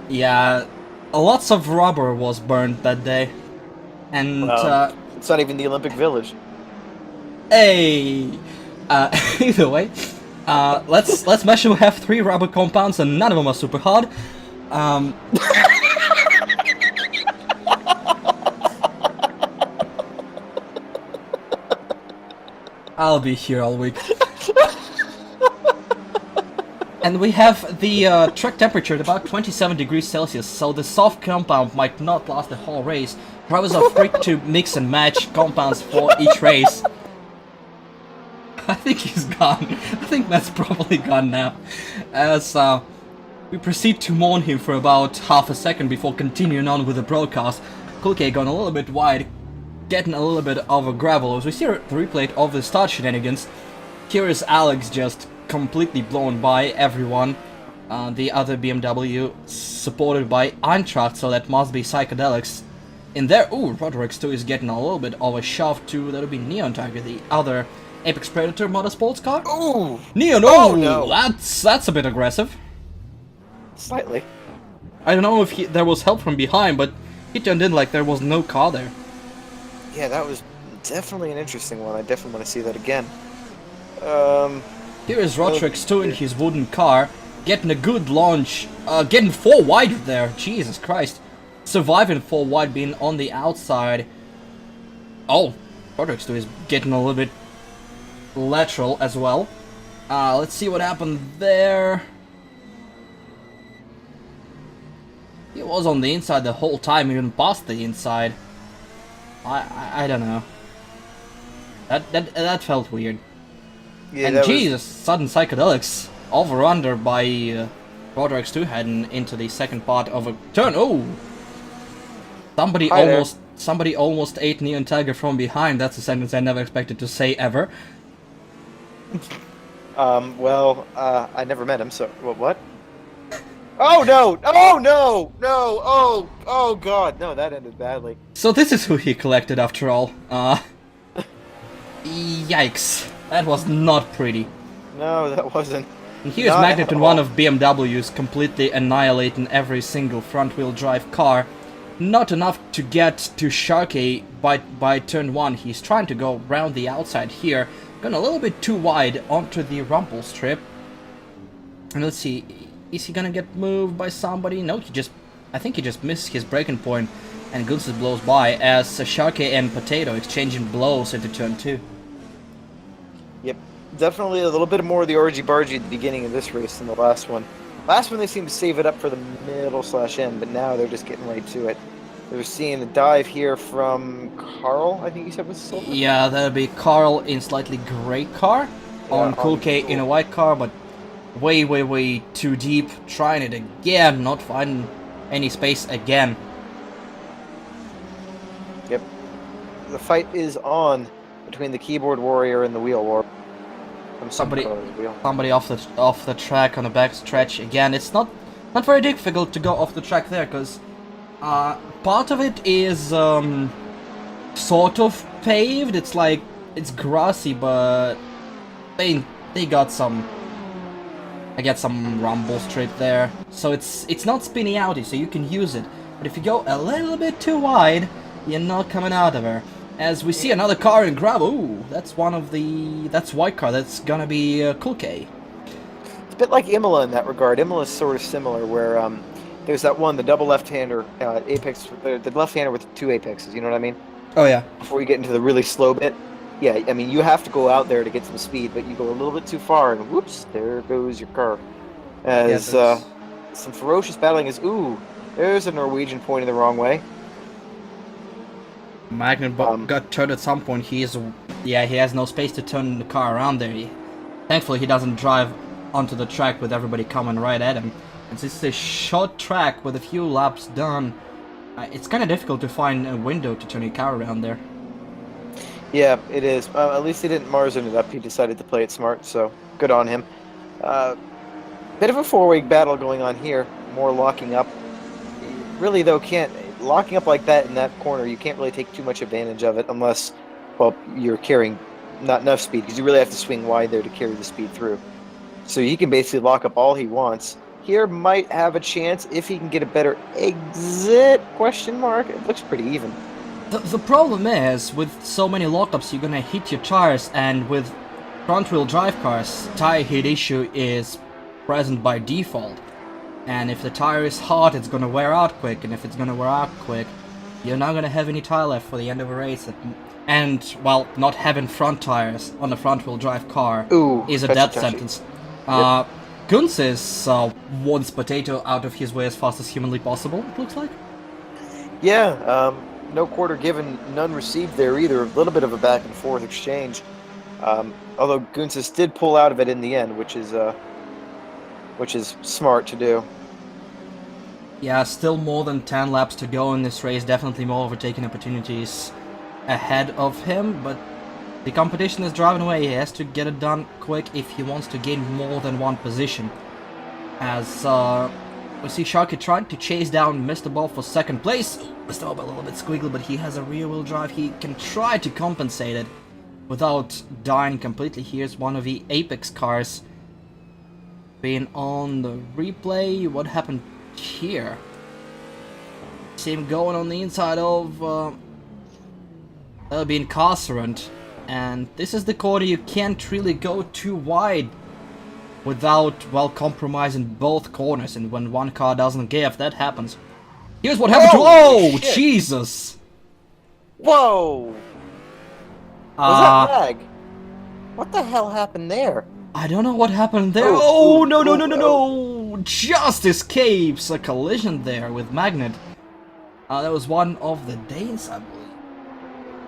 Yeah, lots of rubber was burned that day. And,
It's not even the Olympic Village.
hey! Either way, let's mention we have 3 rubber compounds and none of them are super hard. I'll be here all week. And we have the track temperature at about 27 degrees Celsius, so the soft compound might not last the whole race. Drivers are free to mix and match compounds for each race. I think he's gone. I think Matt's probably gone now. As we proceed to mourn him for about half a second before continuing on with the broadcast. Kulke gone a little bit wide, getting a little bit of a gravel. As we see the replay of the start shenanigans, here is Alex just completely blown by everyone. The other BMW supported by Eintracht, so that must be Psychedelics. In there, ooh, Roderick's 2 is getting a little bit of a shove to, that'll be Neon Tiger, the other Apex Predator motorsports car.
Ooh!
Neon,
Oh,
oh,
no.
That's a bit aggressive.
Slightly.
I don't know if there was help from behind, but he turned in like there was no car there.
Yeah, that was definitely an interesting one. I definitely want to see that again.
Here is Roderick's 2 in his wooden car, getting a good launch, getting 4 wide there, Jesus Christ. Surviving 4 wide, being on the outside. Oh, Roderick's 2 is getting a little bit lateral as well. Let's see what happened there. He was on the inside the whole time, even past the inside. I don't know. That felt weird.
Yeah,
And
that
Jesus, sudden psychedelics over under by Roderick's 2 heading into the second part of a turn. Oh, somebody almost ate Neon Tiger from behind. That's a sentence I never expected to say ever.
Well, I never met him, so what? Oh no! Oh no! No! Oh God! No, that ended badly.
So this is who he collected after all. Yikes. That was not pretty.
No, that wasn't.
And here's
Not
Magnet
at
in one
all.
of BMW's, completely annihilating every single front-wheel drive car. Not enough to get to Sharkey by turn 1. He's trying to go round the outside here. Gone a little bit too wide onto the rumble strip. And let's see, is he gonna get moved by somebody? No, I think he just missed his breaking point, and Gunsis blows by as Sharkey and Potato exchanging blows into turn 2.
Yep, definitely a little bit more of the orgy-bargy at the beginning of this race than the last one. Last one they seemed to save it up for the middle/end, but now they're just getting right to it. We're seeing a dive here from Carl, I think you said was silver?
Yeah, that'll be Carl in slightly grey car, on Cool K in a white car, but way too deep. Trying it again, not finding any space again.
Yep. The fight is on between the keyboard warrior and the wheel warrior.
Somebody off the track on the back stretch again. It's not very difficult to go off the track there, because part of it is sort of paved. It's like it's grassy, but they got some. I get some rumble strip there, so it's not spinny outy, so you can use it. But if you go a little bit too wide, you're not coming out of her. As we see another car in gravel. Ooh, that's white car. That's gonna be Cool K.
a bit like Imola in that regard. Imola is sort of similar, where there's that one, the double left-hander apex, the left-hander with two apexes. You know what I mean?
Oh yeah.
Before you get into the really slow bit. Yeah, I mean, you have to go out there to get some speed, but you go a little bit too far, and whoops, there goes your car. As some ferocious battling is, ooh, there's a Norwegian pointing the wrong way.
Magnet got turned at some point. He has no space to turn the car around there. Thankfully, he doesn't drive onto the track with everybody coming right at him. Since it's a short track with a few laps done, it's kind of difficult to find a window to turn your car around there.
Yeah, it is. At least he didn't Marzin it up. He decided to play it smart, so good on him. Bit of a four-way battle going on here. More locking up. Really, though, locking up like that in that corner, you can't really take too much advantage of it unless, well, you're carrying not enough speed, because you really have to swing wide there to carry the speed through. So he can basically lock up all he wants. Here might have a chance if he can get a better exit, question mark. It looks pretty even.
The problem is, with so many lockups, you're gonna hit your tires, and with front-wheel drive cars, tire hit issue is present by default. And if the tire is hot, it's gonna wear out quick, and if it's gonna wear out quick, you're not gonna have any tire left for the end of a race. And, well, not having front tires on a front-wheel drive car is a death sentence.
Yep.
Gunsis wants Potato out of his way as fast as humanly possible, it looks like.
Yeah, no quarter given, none received there either. A little bit of a back and forth exchange. Although Gunsis did pull out of it in the end, which is smart to do.
Yeah, still more than 10 laps to go in this race. Definitely more overtaking opportunities ahead of him, but the competition is driving away. He has to get it done quick if he wants to gain more than one position. As we see Sharky trying to chase down Mr. Bob for second place. Mr. Bob a little bit squiggly, but he has a rear-wheel drive. He can try to compensate it without dying completely. Here's one of the Apex cars being on the replay. What happened here? See him going on the inside of being Carcerant. And this is the corner you can't really go too wide without, well, compromising both corners. And when one car doesn't give, that happens. Here's what happened to... Oh,
shit.
Jesus!
Whoa! Was that lag? What the hell happened there?
I don't know what happened there.
Oh,
No! Just escapes a collision there with Magnet. That was one of the days, I believe.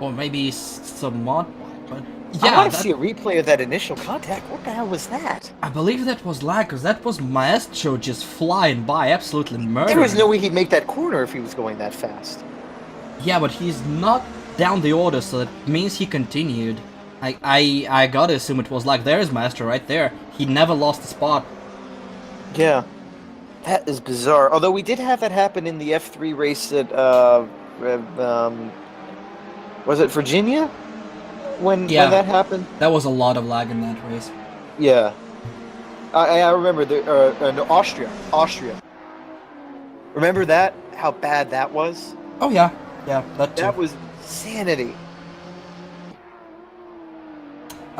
Or maybe some mod bike, but yeah.
I want to see a replay of that initial contact. What the hell was that?
I believe that was lag, because that was Maestro just flying by, absolutely murdering.
There was no way he'd make that corner if he was going that fast.
Yeah, but he's not down the order, so that means he continued. I gotta assume it was like, there's Maestro right there. He never lost a spot.
Yeah. That is bizarre. Although we did have that happen in the F3 race at, was it Virginia? When that happened?
That was a lot of lag in that race.
Yeah. I remember, no, Austria. Remember that? How bad that was?
Oh yeah, that too.
That was insanity.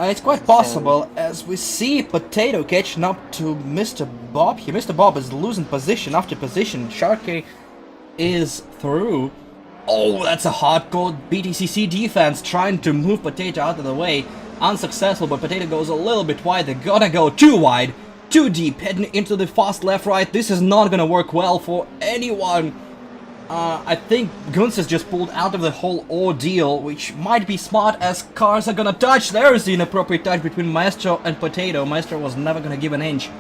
It's quite possible, as we see Potato catching up to Mr. Bob here. Mr. Bob is losing position after position. Sharky is through. Oh, that's a hardcore BTCC defense trying to move Potato out of the way. Unsuccessful, but Potato goes a little bit wide. They're gonna go too wide, too deep, heading into the fast left-right. This is not gonna work well for anyone. I think Gunsis just pulled out of the whole ordeal, which might be smart as cars are gonna touch. There's the inappropriate touch between Maestro and Potato. Maestro was never gonna give an inch.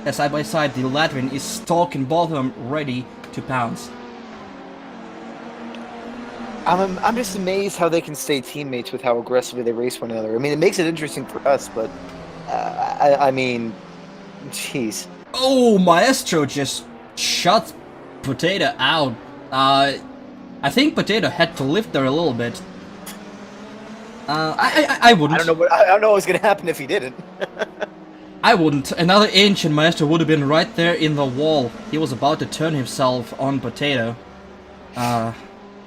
As side by side, the Latvian is stalking both of them, ready to pounce.
I'm just amazed how they can stay teammates with how aggressively they race one another. I mean, it makes it interesting for us, but I mean, jeez.
Oh, Maestro just shut Potato out. I think Potato had to lift there a little bit. I wouldn't.
I don't know what was gonna happen if he didn't.
I wouldn't. Another inch and Maestro would have been right there in the wall. He was about to turn himself on Potato.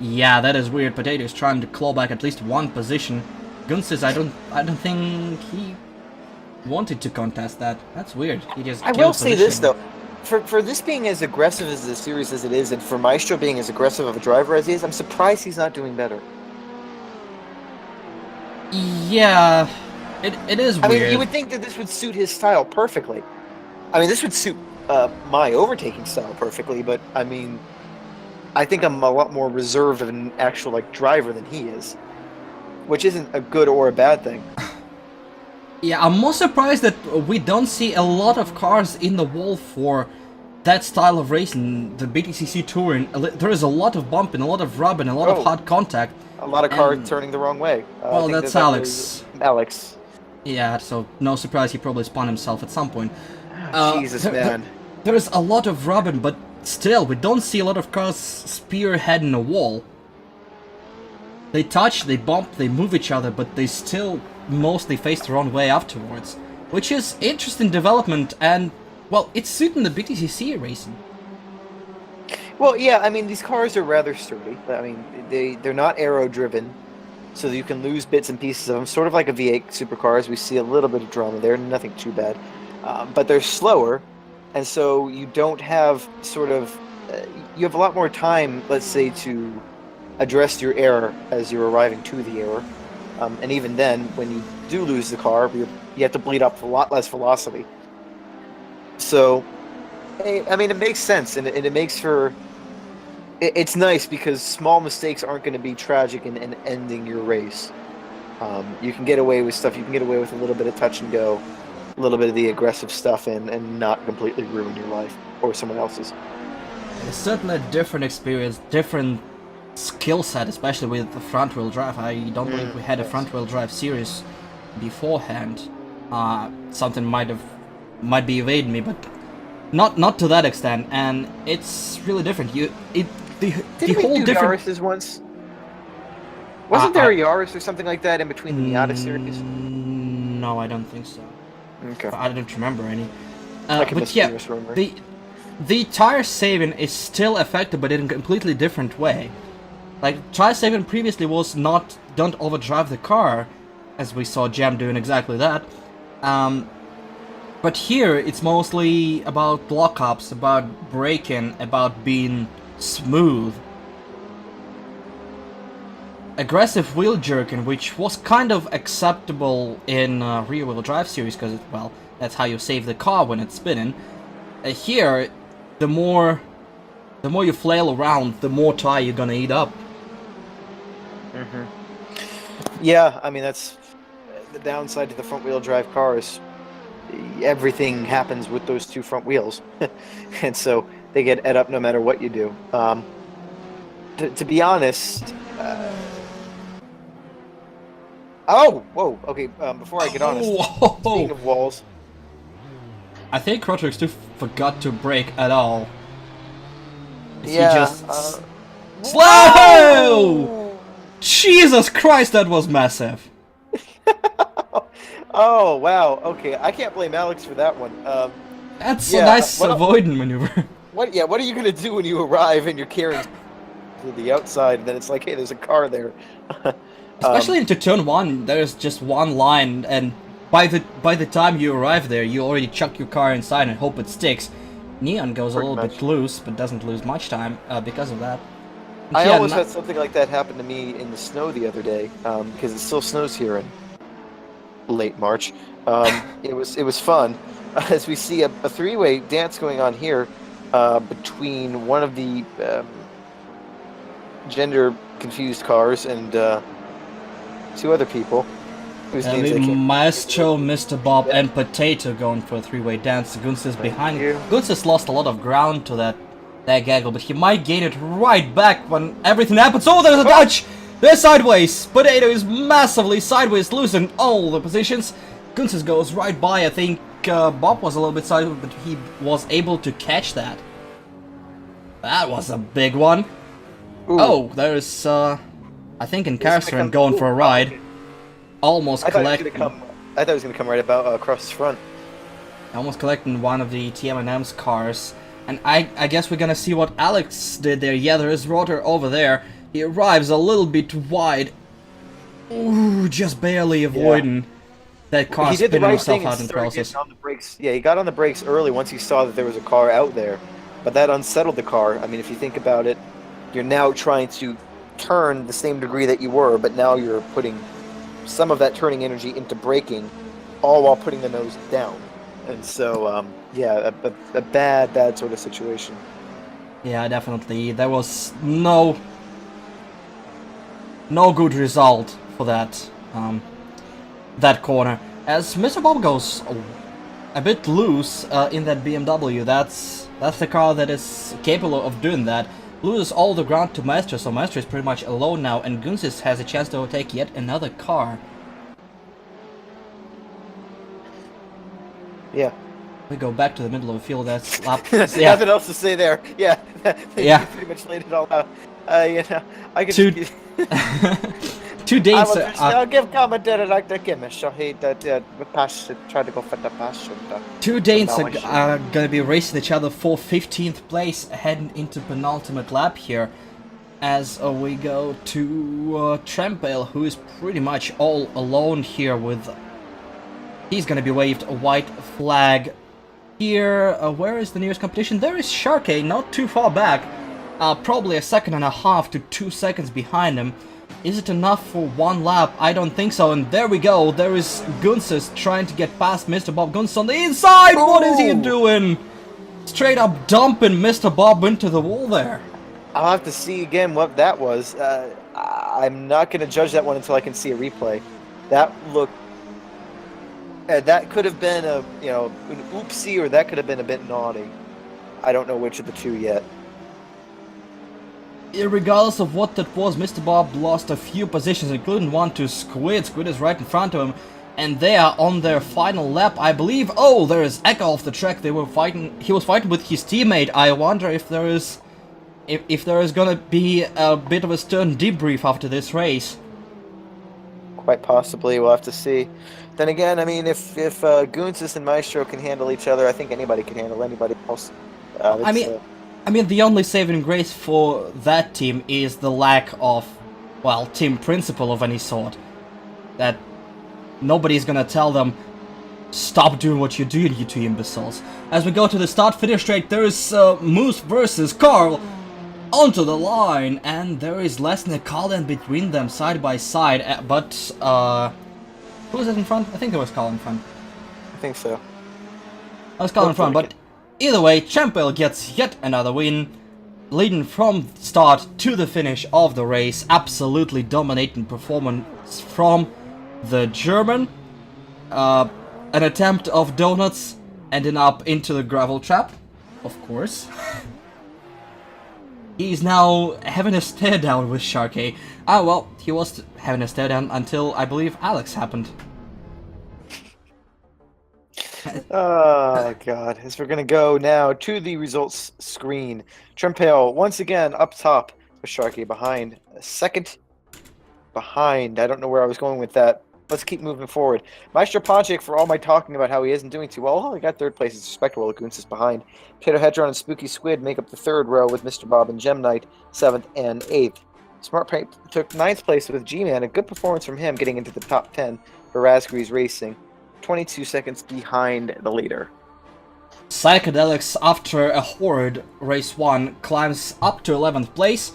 Yeah, that is weird. Potato is trying to claw back at least one position. Gunsis, I don't think he wanted to contest that. That's weird. He just
I
killed
will say this
position.
though, for this being as aggressive as the series as it is, and for Maestro being as aggressive of a driver as he is, I'm surprised he's not doing better.
Yeah, it is
I
weird.
mean, you would think that this would suit his style perfectly. I mean, this would suit my overtaking style perfectly, but I mean, I think I'm a lot more reserved of an actual like driver than he is, which isn't a good or a bad thing.
Yeah, I'm more surprised that we don't see a lot of cars in the wall for that style of racing, the BTCC Touring. There is a lot of bumping, a lot of rubbing, a lot of hard contact.
A lot of cars
And-
turning the wrong way.
Well,
I think
that's
that
Alex.
was Alex.
Yeah, so no surprise he probably spun himself at some point.
Jesus, man.
There is a lot of rubbing, but still, we don't see a lot of cars spearheading a wall. They touch, they bump, they move each other, but they still mostly face the wrong way afterwards. Which is interesting development, and, well, it's suiting the BTCC racing.
Well, yeah, I mean, these cars are rather sturdy. I mean, they're not aero-driven, so you can lose bits and pieces of them. Sort of like a V8 supercars, we see a little bit of drama there, nothing too bad. But they're slower, and so you don't have sort of... you have a lot more time, let's say, to address your error as you're arriving to the error. And even then, when you do lose the car, you have to bleed up a lot less velocity. So, I mean, it makes sense, and it makes for... It's nice because small mistakes aren't going to be tragic in ending your race. You can get away with stuff. You can get away with a little bit of touch and go, a little bit of the aggressive stuff, and not completely ruin your life or someone else's.
It's certainly a different experience, different skill set, especially with the front-wheel drive. I don't believe we had a front-wheel drive series beforehand. Something might be evading me, but not to that extent. And it's really different. The
Didn't
whole
we do
different.
Yaris's once? Wasn't there a Yaris or something like that in between the Miata series?
No, I don't think so.
Okay.
I don't remember any.
Like a
But yeah,
mysterious rumor.
the tire saving is still effective, but in a completely different way. Like, tire saving previously was not don't overdrive the car, as we saw Jam doing exactly that. But here it's mostly about lockups, about braking, about being smooth. Aggressive wheel jerking, which was kind of acceptable in rear-wheel drive series, because, well, that's how you save the car when it's spinning. Here, the more you flail around, the more tire you're gonna eat up.
Yeah, I mean, that's the downside to the front-wheel drive cars. Everything happens with those two front wheels, and so they get ed up no matter what you do. To be honest... Oh! Whoa, okay, before I get honest,
Whoa.
speaking of walls...
I think Rodriguez too forgot to brake at all.
Yeah,
He just... Slow! Jesus Christ, that was massive.
Oh, wow, okay, I can't blame Alex for that one.
That's
yeah,
a nice
what-
avoiding maneuver.
What are you gonna do when you arrive and you're carrying to the outside, and then it's like, hey, there's a car there.
Especially into turn one, there's just one line, and by the time you arrive there, you already chuck your car inside and hope it sticks. Neon goes a
Pretty
little
much.
bit loose, but doesn't lose much time because of that.
I
Yeah,
almost
no-
had something like that happen to me in the snow the other day, because it still snows here in late March. It was fun, as we see a three-way dance going on here between one of the gender-confused cars and two other people whose names I
the
can't...
Maestro, Mr. Bob, and Potato going for a three-way dance. Guns is behind.
you.
Guns has lost a lot of ground to that gaggle, but he might gain it right back when everything happens. Oh, there's a touch! They're sideways! Potato is massively sideways, losing all the positions. Guns goes right by. I think Bob was a little bit sideways, but he was able to catch that. That was a big one.
Ooh.
Oh, there's, I think
It's
Encarcer
gonna
and going for a
come-
ride.
okay.
Almost
I thought
collecting.
it was gonna come right about across the front.
Almost collecting one of the TM&M's cars. And I guess we're gonna see what Alex did there. Yeah, there is Rotor over there. He arrives a little bit wide. Ooh, just barely avoiding that car
He did the
spinning
right
himself
thing
out
and
in the
started
process.
getting on the brakes. Yeah, he got on the brakes early once he saw that there was a car out there. But that unsettled the car. I mean, if you think about it, you're now trying to turn the same degree that you were, but now you're putting some of that turning energy into braking, all while putting the nose down. And so, yeah, a bad sort of situation.
Yeah, definitely. There was no good result for that corner. As Mr. Bob goes a bit loose in that BMW, that's the car that is capable of doing that. Loses all the ground to Maestro, so Maestro is pretty much alone now, and Gunsis has a chance to overtake yet another car.
Yeah.
We go back to the middle of the field. That's lap.
Nothing else to say there. Yeah.
Yeah.
You pretty much laid it all out. I could.
Two dates.
I'll give commentary like the game, so he tried to go for the pass.
Two Danes are gonna be racing each other for 15th place, heading into penultimate lap here, as we go to Trampale, who is pretty much all alone here with. He's gonna be waved a white flag here. Where is the nearest competition? There is Sharkey, not too far back, probably a second and a half to 2 seconds behind him. Is it enough for one lap? I don't think so. And there we go. There is Gunsis trying to get past Mr. Bob Gunsis on the inside.
Oh!
What is he doing? Straight up dumping Mr. Bob into the wall there.
I'll have to see again what that was. I'm not going to judge that one until I can see a replay. That looked. That could have been an oopsie, or that could have been a bit naughty. I don't know which of the two yet.
Regardless of what that was, Mr. Bob lost a few positions, including one to Squid. Squid is right in front of him, and they are on their final lap, I believe. Oh, there is Echo off the track. They were fighting. He was fighting with his teammate. I wonder if there is, if there is gonna be a bit of a stern debrief after this race.
Quite possibly, we'll have to see. Then again, I mean, if Gunsis and Maestro can handle each other, I think anybody can handle anybody else.
I mean, the only saving grace for that team is the lack of, well, team principle of any sort. That nobody's gonna tell them, stop doing what you're doing, you two imbeciles. As we go to the start-finish straight, there is Moose versus Carl onto the line, and there is less than a car length between them, side by side. But who was that in front? I think it was Carl in front.
I think so.
I was Carl in front, but either way, Champel gets yet another win, leading from start to the finish of the race. Absolutely dominating performance from the German. An attempt of donuts ending up into the gravel trap, of course. He's now having a stare down with Sharkey. Ah, well, he was having a stare down until, I believe, Alex happened.
Oh, God. As we're going to go now to the results screen. Trempale, once again, up top with Sharkey behind. Second behind. I don't know where I was going with that. Let's keep moving forward. Maestro Ponchik, for all my talking about how he isn't doing too well, he got third place. It's respectable. Lagoons is behind. Potato Hedron and Spooky Squid make up the third row with Mr. Bob and Gem Knight, 7th and 8th. Smart Paint took 9th place with G-Man. A good performance from him getting into the top 10 for Raspberries Racing. 22 seconds behind the leader.
Psychedelics, after a horrid race 1, climbs up to 11th place.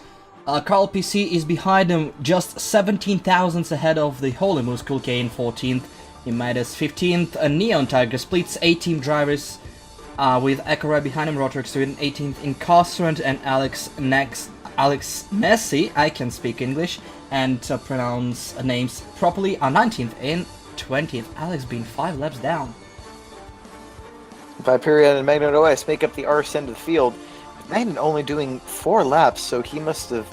Carl PC is behind him, just 17 thousandths ahead of the Holy Moose Cool K in 14th. Midas 15th. Neon Tiger splits 8 team drivers with Ekara behind him, Roderick Sweden 18th in Castrand, and Alex Messi, I can speak English and pronounce names properly, are 19th in 20th. Alex being 5 laps down.
Viperion and Magnet OS make up the arse end of the field. Magnet only doing 4 laps, so he must have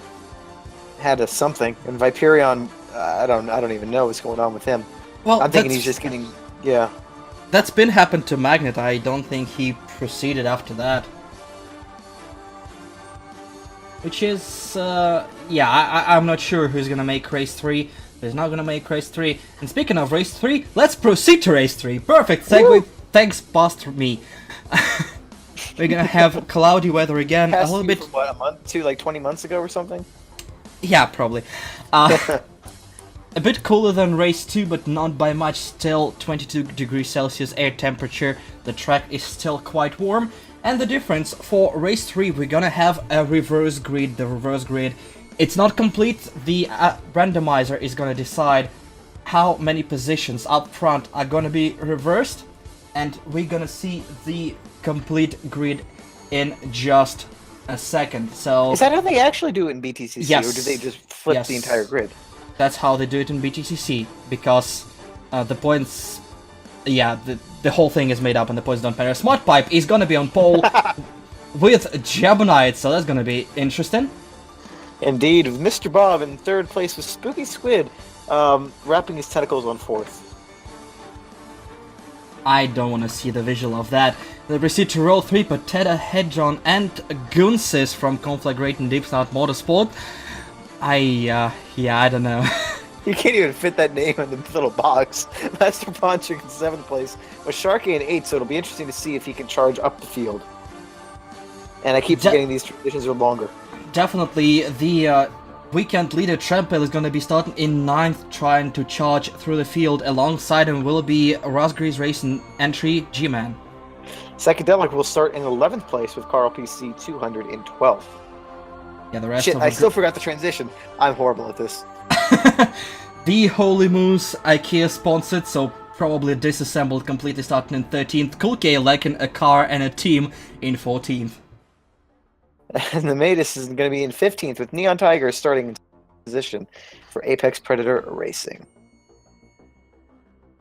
had a something. And Viperion, I don't even know what's going on with him.
Well,
I'm thinking he's just getting, yeah.
That's been happened to Magnet. I don't think he proceeded after that. Which is, yeah, I'm not sure who's gonna make race 3. Who's not gonna make race 3. And speaking of race 3, let's proceed to race 3. Perfect segue. Woo! Thanks, past me. We're gonna have cloudy weather again. A little bit.
For what, a month, 2, like 20 months ago or something?
Yeah, probably. a bit cooler than race 2, but not by much. Still 22 degrees Celsius air temperature. The track is still quite warm. And the difference for race 3, we're gonna have a reverse grid. The reverse grid, it's not complete. The randomizer is gonna decide how many positions up front are gonna be reversed. And we're gonna see the complete grid in just a second. So
is that how they actually do it in BTCC,
yes,
or do they just flip the entire grid?
That's how they do it in BTCC, because the points, yeah, the whole thing is made up and the points don't matter. Smart Pipe is gonna be on pole with Jabonite, so that's gonna be interesting.
Indeed, with Mr. Bob in third place with Spooky Squid wrapping his tentacles on fourth.
I don't want to see the visual of that. They proceed to roll 3, Potato Hedron and Gunsis from Conflagrating Deep Snout Motorsport. Yeah, I don't know.
You can't even fit that name in the little box. Master Ponchik in 7th place, with Sharky in 8th, so it'll be interesting to see if he can charge up the field. And I keep forgetting these transitions are longer.
Definitely, the weekend leader Trampel is going to be starting in 9th, trying to charge through the field. Alongside him will be Raspberries Racing entry G-Man.
Psychedelic will start in 11th place with Carl PC 200 in 12th.
Yeah, the rest
Shit,
of
I still forgot the transition. I'm horrible at this.
The Holy Moose IKEA sponsored, so probably disassembled completely, starting in 13th. Cool K lacking a car and a team in 14th.
And the Matus is going to be in 15th with Neon Tiger starting in position for Apex Predator Racing.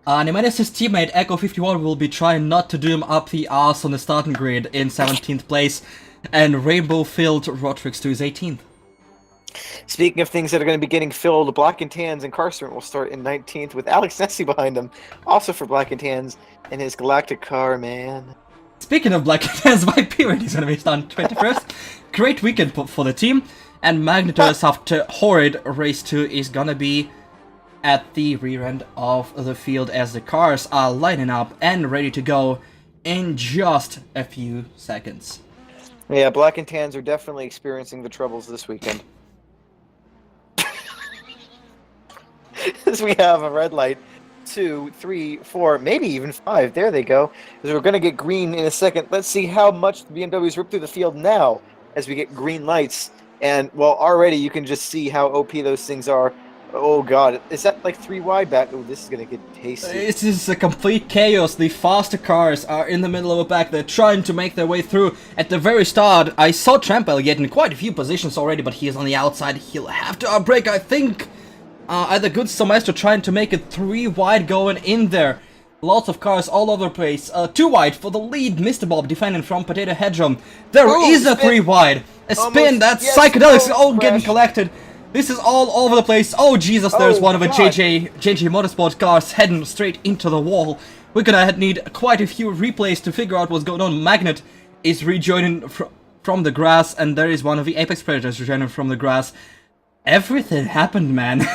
Nemesis' teammate Echo 51 will be trying not to do him up the arse on the starting grid in 17th place, and Rainbow filled Rotrix to his 18th.
Speaking of things that are going to be getting filled, Black and Tans and Carson will start in 19th with Alex Nessie behind him, also for Black and Tans in his Galactic car, man.
Speaking of Black and Tans, my period is going to be starting 21st. Great weekend for the team, and Magnetos after Horrid Race 2 is going to be at the rear end of the field as the cars are lining up and ready to go in just a few seconds.
Yeah, Black and Tans are definitely experiencing the troubles this weekend. As we have a red light, 2, 3, 4, maybe even 5. There they go. As we're going to get green in a second. Let's see how much the BMWs rip through the field now as we get green lights. And, well, already you can just see how OP those things are. Oh, God. Is that like 3 wide back? Oh, this is going to get tasty.
This is a complete chaos. The faster cars are in the middle of a pack. They're trying to make their way through. At the very start, I saw Trampel getting quite a few positions already, but he is on the outside. He'll have to outbrake, I think. Either Good Maestro trying to make it 3 wide going in there. Lots of cars all over the place. 2 wide for the lead. Mr. Bob defending from Potato Hedron. There is a 3 wide. A spin. That's yes, Psychedelics all getting collected. This is all over the place. Oh Jesus, there's one of the JJ Motorsport cars heading straight into the wall. We're gonna need quite a few replays to figure out what's going on. Magnet is rejoining from the grass, and there is one of the Apex Predators rejoining from the grass. Everything happened, man.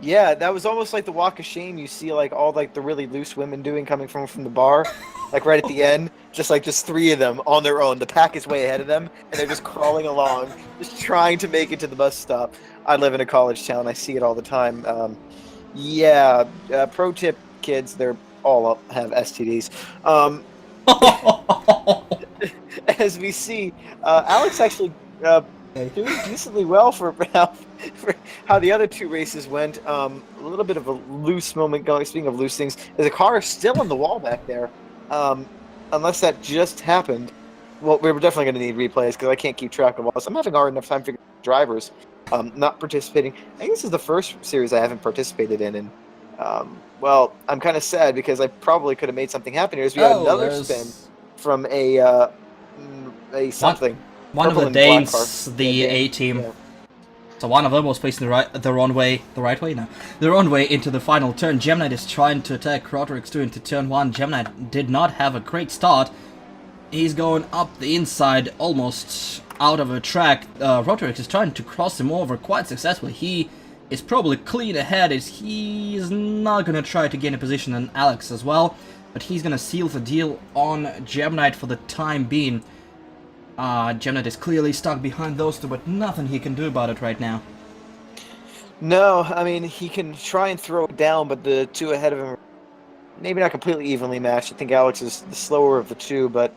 Yeah, that was almost like the walk of shame you see like all like the really loose women doing coming from the bar. Like right at the end, just 3 of them on their own. The pack is way ahead of them, and they're just crawling along, just trying to make it to the bus stop. I live in a college town. I see it all the time. Pro tip, kids, they're all have STDs. As we see, Alex actually doing decently well for how the other 2 races went. A little bit of a loose moment going. Speaking of loose things, there's a car still on the wall back there. Unless that just happened. Well, we're definitely going to need replays because I can't keep track of all this. I'm having hard enough time figuring out drivers not participating. I think this is the first series I haven't participated in. And, well, I'm kind of sad because I probably could have made something happen here. As we had another spin from a something.
One of the Danes, the A team. Yeah. So one of them was facing the wrong way into the final turn. Gemini is trying to attack Roderick's 2 into turn 1. Gemini did not have a great start. He's going up the inside, almost out of a track. Roderick is trying to cross him over quite successfully. He is probably clean ahead. He's not going to try to gain a position on Alex as well, but he's going to seal the deal on Gemini for the time being. Gemini is clearly stuck behind those 2, but nothing he can do about it right now.
No, I mean, he can try and throw it down, but the two ahead of him, maybe not completely evenly matched. I think Alex is the slower of the two, but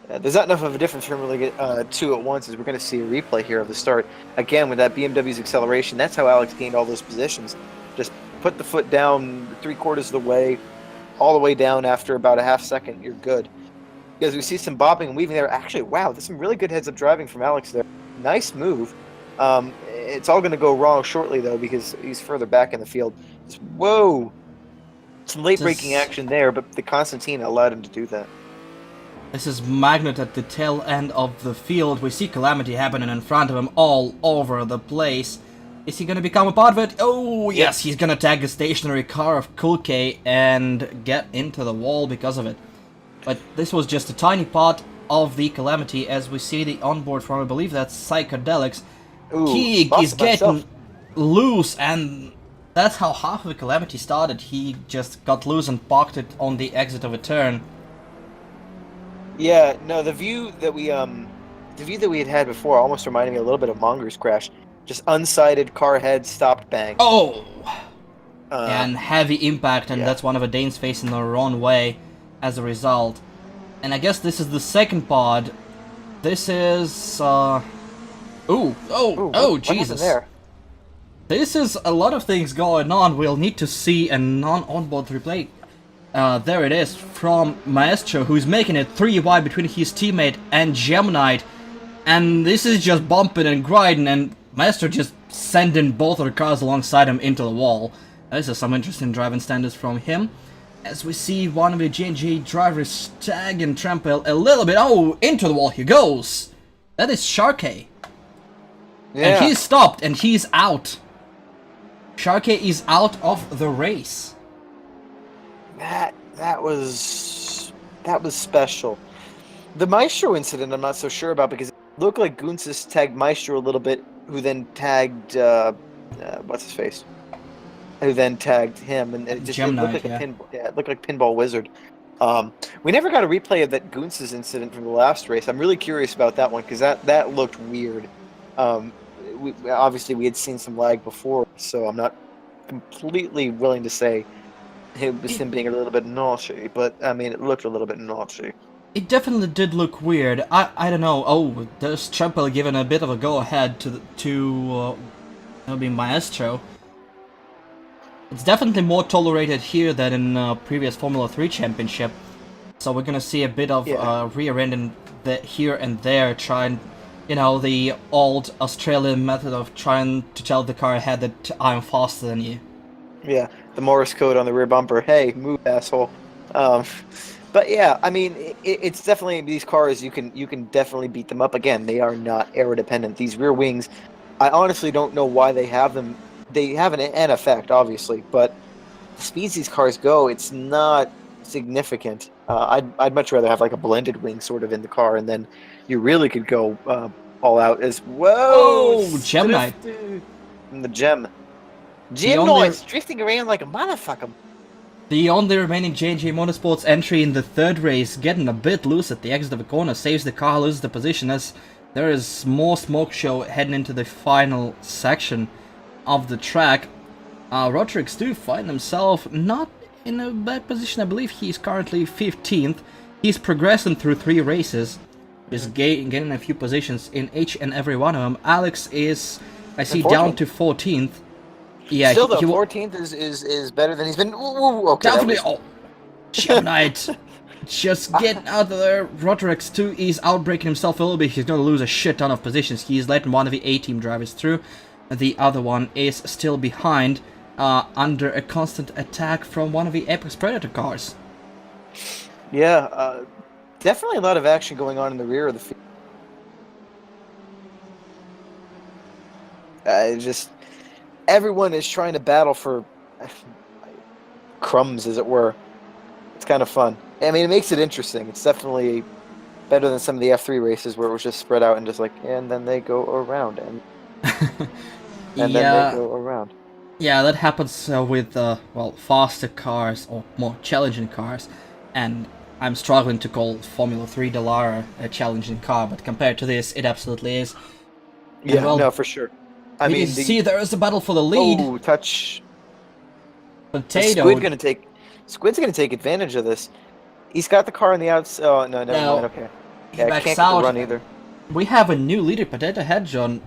there's not enough of a difference to really get two at once, as we're going to see a replay here of the start. Again, with that BMW's acceleration, that's how Alex gained all those positions. Just put the foot down 3/4 of the way, all the way down after about a half second, you're good. Because we see some bobbing and weaving there. Actually, wow, there's some really good heads-up driving from Alex there. Nice move. It's all going to go wrong shortly, though, because he's further back in the field. Whoa! Some late-breaking action there, but the Constantine allowed him to do that.
This is Magnet at the tail end of the field. We see Calamity happening in front of him all over the place. Is he going to become a part of it? Oh, yes, he's going to tag the stationary car of Kulke and get into the wall because of it. But this was just a tiny part of the Calamity, as we see the onboard from, I believe that's Psychedelics.
Ooh,
He is getting loose, and that's how half of the Calamity started. He just got loose and parked it on the exit of a turn.
Yeah, no, the view that we had before almost reminded me a little bit of Monger's crash. Just unsighted car head, stopped, bang.
Oh! And heavy impact, and that's one of the Danes facing the wrong way as a result. And I guess this is the second pod. This is, Oh, Jesus.
There?
This is a lot of things going on. We'll need to see a non-onboard replay. There it is from Maestro, who's making it 3 wide between his teammate and Gemini. And this is just bumping and grinding, and Maestro just sending both of the cars alongside him into the wall. This is some interesting driving standards from him. As we see one of the J&J drivers tag and trample a little bit. Oh, into the wall he goes. That is Sharkey.
Yeah.
And he's stopped and he's out. Sharkey is out of the race.
That was special. The Maestro incident I'm not so sure about, because it looked like Gunsis tagged Maestro a little bit, who then tagged what's his face? Who then tagged him, and it just
Gemini,
looked like it looked like Pinball Wizard. We never got a replay of that Gunsis incident from the last race. I'm really curious about that one, because that looked weird. Obviously we had seen some lag before, so I'm not completely willing to say it was him being a little bit naughty, but I mean, it looked a little bit naughty.
It definitely did look weird. I don't know. Oh, there's Trample given a bit of a go-ahead to be Maestro. It's definitely more tolerated here than in previous Formula 3 championship. So we're gonna see a bit of rear end in here and there, trying, the old Australian method of trying to tell the car ahead that I'm faster than you.
Yeah, the Morse code on the rear bumper. Hey, move, asshole. But yeah, I mean, it's definitely these cars. You can definitely beat them up. Again, they are not aero dependent. These rear wings, I honestly don't know why they have them. They have an effect, obviously, but the speeds these cars go, it's not significant. I'd much rather have like a blended wing sort of in the car, and then you really could go all out as
whoa. Gemini.
And the Gem noise drifting around like a motherfucker.
The only remaining J&J Motorsports entry in the third race, getting a bit loose at the exit of the corner, saves the car, loses the position as there is more smoke show heading into the final section of the track. Rodriguez do find himself not in a bad position. I believe he's currently 15th. He's progressing through 3 races, just getting a few positions in each and every one of them. Alex is, I see, down to 14th. Yeah,
still though, 14th is better than he's been. Ooh, okay,
definitely. Gemini just getting out of there. Rodriguez too is outbraking himself a little bit. He's going to lose a shit ton of positions. He's letting one of the A-team drivers through. The other one is still behind, under a constant attack from one of the Apex Predator cars.
Yeah, definitely a lot of action going on in the rear of the field. Everyone is trying to battle for crumbs, as it were. It's kind of fun. I mean, it makes it interesting. It's definitely better than some of the F3 races where it was just spread out and just like, and then they go around, and then they go around.
Yeah, that happens with, faster cars or more challenging cars. And I'm struggling to call Formula 3 Dallara a challenging car, but compared to this, it absolutely is.
Yeah, no, for sure. I mean,
see, there is a battle for the lead.
Oh, touch.
Potato.
Squid's gonna take advantage of this. He's got the car on the outside. Oh no, never mind. Okay.
He
Yeah, I
backs
can't get the
out.
run either.
We have a new leader, Potato Head John,